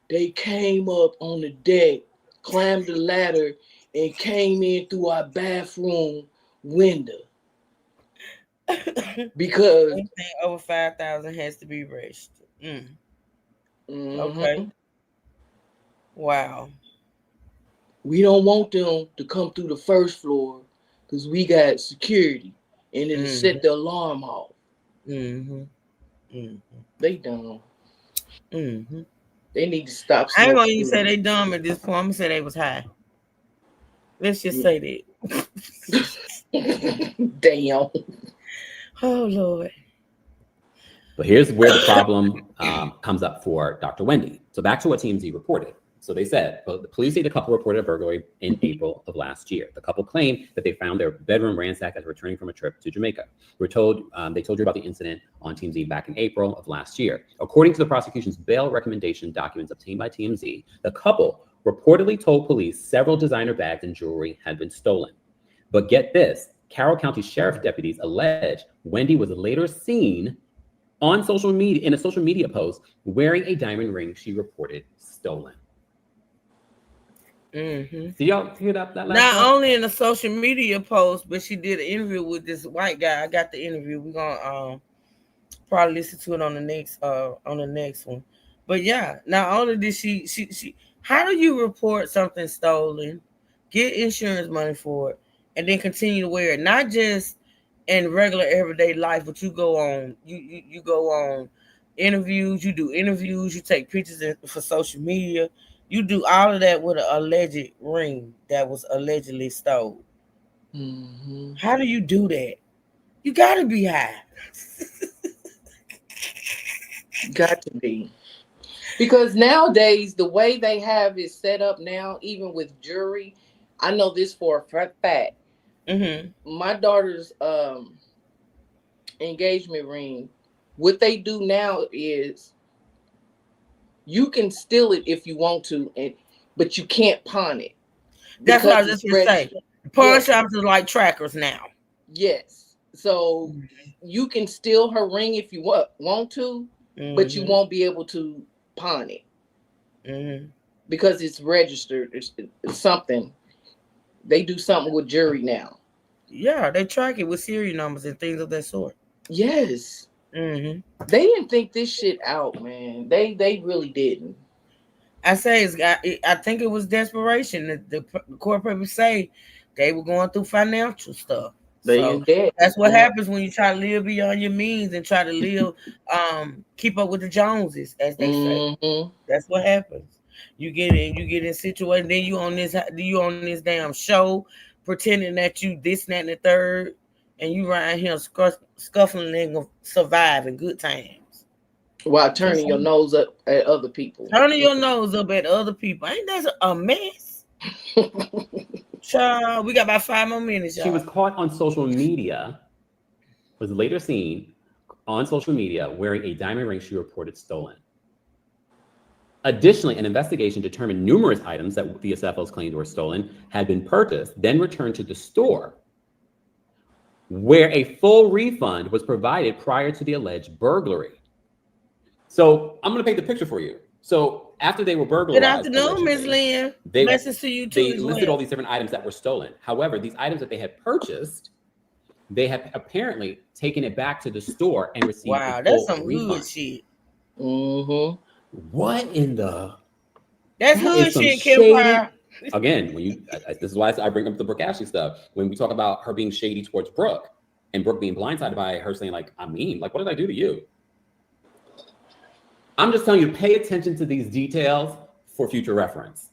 they came up on the deck, climbed the ladder, and came in through our bathroom window. Because anything over 5,000 has to be registered. Okay. Wow. We don't want them to come through the first floor because we got security and it'll set the alarm off. They dumb. They need to stop. I ain't gonna even say they dumb at this point. I'm gonna say they was high. Let's just say that. Damn. Oh Lord. But here's where the problem comes up for Dr. Wendy. So back to what TMZ reported. So they said, well, the police say the couple reported a burglary in April of last year. The couple claimed that they found their bedroom ransacked as returning from a trip to Jamaica. We're told they told you about the incident on TMZ back in April of last year. According to the prosecution's bail recommendation documents obtained by TMZ, the couple reportedly told police several designer bags and jewelry had been stolen. But get this, Carroll County Sheriff deputies allege Wendy was later seen on social media in a social media post wearing a diamond ring she reported stolen. So y'all hear that last Not part? only in a social media post, but she did an interview with this white guy. I got the interview. We're gonna probably listen to it on the next one. But yeah, not only did she how do you report something stolen, get insurance money for it, and then continue to wear it? Not just in regular everyday life, but you go on you go on interviews, you do interviews, you take pictures for social media. You do all of that with an alleged ring that was allegedly stolen. How do you do that? You got to be high. Got to be. Because nowadays, the way they have it set up now, even with jewelry, I know this for a fact. My daughter's engagement ring, what they do now is you can steal it if you want to, but you can't pawn it. That's what I was just going to say. Pawn shops are like trackers now. Yes. So you can steal her ring if you want to, but you won't be able to pawn it. Because it's registered. It's something. They do something with jewelry now. Yeah, they track it with serial numbers and things of that sort. Yes. They didn't think this shit out, man. They really didn't. I think it was desperation. The court people say they were going through financial stuff. That's what happens when you try to live beyond your means and try to live, keep up with the Joneses, as they say. That's what happens. You get in situation. Then you on this damn show, pretending that you this, that, and the third, and you around here scuffling and surviving good times. While turning your nose up at other people. Turning your nose up at other people. Ain't that a mess? Child, we got about 5 more minutes, y'all. She was caught on social media, was later seen on social media wearing a diamond ring she reported stolen. Additionally, an investigation determined numerous items that the SFOs claimed were stolen had been purchased, then returned to the store, where a full refund was provided prior to the alleged burglary. So I'm going to paint the picture for you. So after they were burglarized, good afternoon, Ms. Lynn. Blessings to you too. They listed all these different items that were stolen. However, these items that they had purchased, they had apparently taken it back to the store and received a that's full some refund. good shit. Mm-hmm. What in the? That's hood shit, Kim. Again, when you this is why I bring up the Brooke Ashley stuff. When we talk about her being shady towards Brooke and Brooke being blindsided by her saying like, "I mean, like, what did I do to you?" I'm just telling you, pay attention to these details for future reference.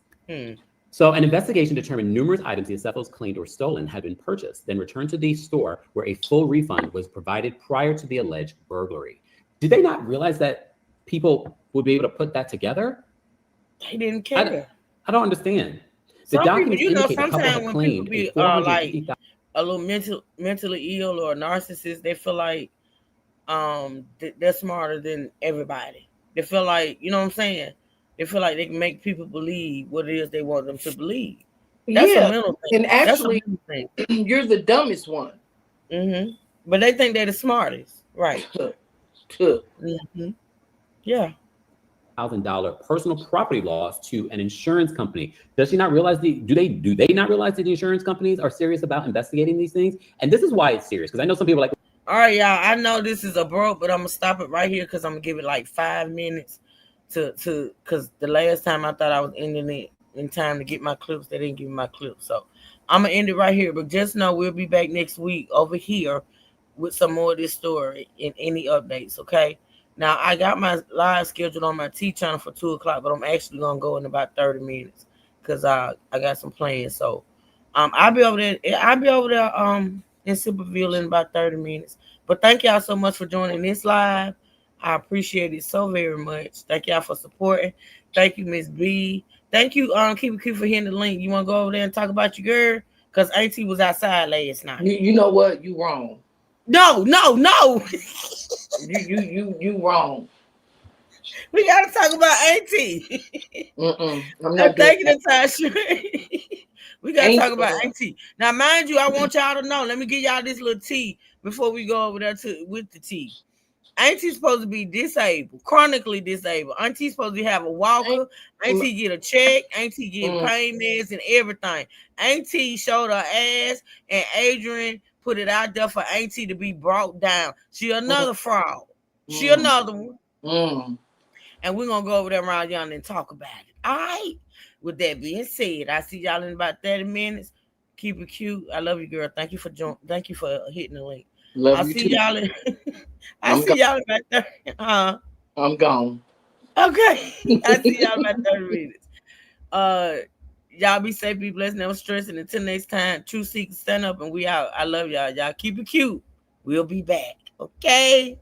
So an investigation determined numerous items the SFOs claimed were stolen had been purchased, then returned to the store where a full refund was provided prior to the alleged burglary. Did they not realize that people would be able to put that together? They didn't care. I don't understand. The Some documents people, indicate the couple sometimes had when claimed people a be like $450,000. a little mentally ill or a narcissist, they feel like they're smarter than everybody. They feel like, you know what I'm saying? They feel like they can make people believe what it is they want them to believe. That's a mental thing. And actually, you're the dumbest one. Mm-hmm. But they think they're the smartest, right? Mm-hmm. Yeah. $1,000 personal property loss to an insurance company. Does she not realize do they not realize that the insurance companies are serious about investigating these things? And this is why it's serious, because I know some people are like, all right, y'all, I know this is abrupt, but I'm gonna stop it right here because I'm gonna give it like 5 minutes to because the last time I thought I was ending it in time to get my clips, they didn't give me my clips. So I'm gonna end it right here. But just know we'll be back next week over here with some more of this story and any updates, okay? Now I got my live scheduled on my T channel for 2:00, but I'm actually gonna go in about 30 minutes because I got some plans. So I'll be over there in Simpleville in about 30 minutes. But thank y'all so much for joining this live. I appreciate it so very much. Thank y'all for supporting. Thank you, Miss B. Thank you, Keep It Cute, for hitting the link. You want to go over there and talk about your girl? Because Auntie was outside last night. You know what? You wrong. No. you wrong. We gotta talk about Auntie. I'm not taking the time. We gotta talk about Auntie. Now, mind you, I want y'all to know. Let me give y'all this little tea before we go over there with the tea. Auntie's supposed to be disabled, chronically disabled. Auntie's supposed to have a walker. Auntie get a check. Auntie get pain meds and everything. Auntie showed her ass, and Adrian put it out there for Auntie to be brought down. She another fraud. She another one. And we're gonna go over there around y'all and talk about it. All right. With that being said, I see y'all in about 30 minutes. Keep it cute. I love you, girl. Thank you for hitting the link. Love you too. Y'all in, I see y'all in about 30. I'm gone. Okay. I see y'all in about 30 minutes. Y'all be safe, be blessed, never stressing. Until next time, true seekers stand up and we out. I love y'all. Y'all keep it cute. We'll be back. Okay.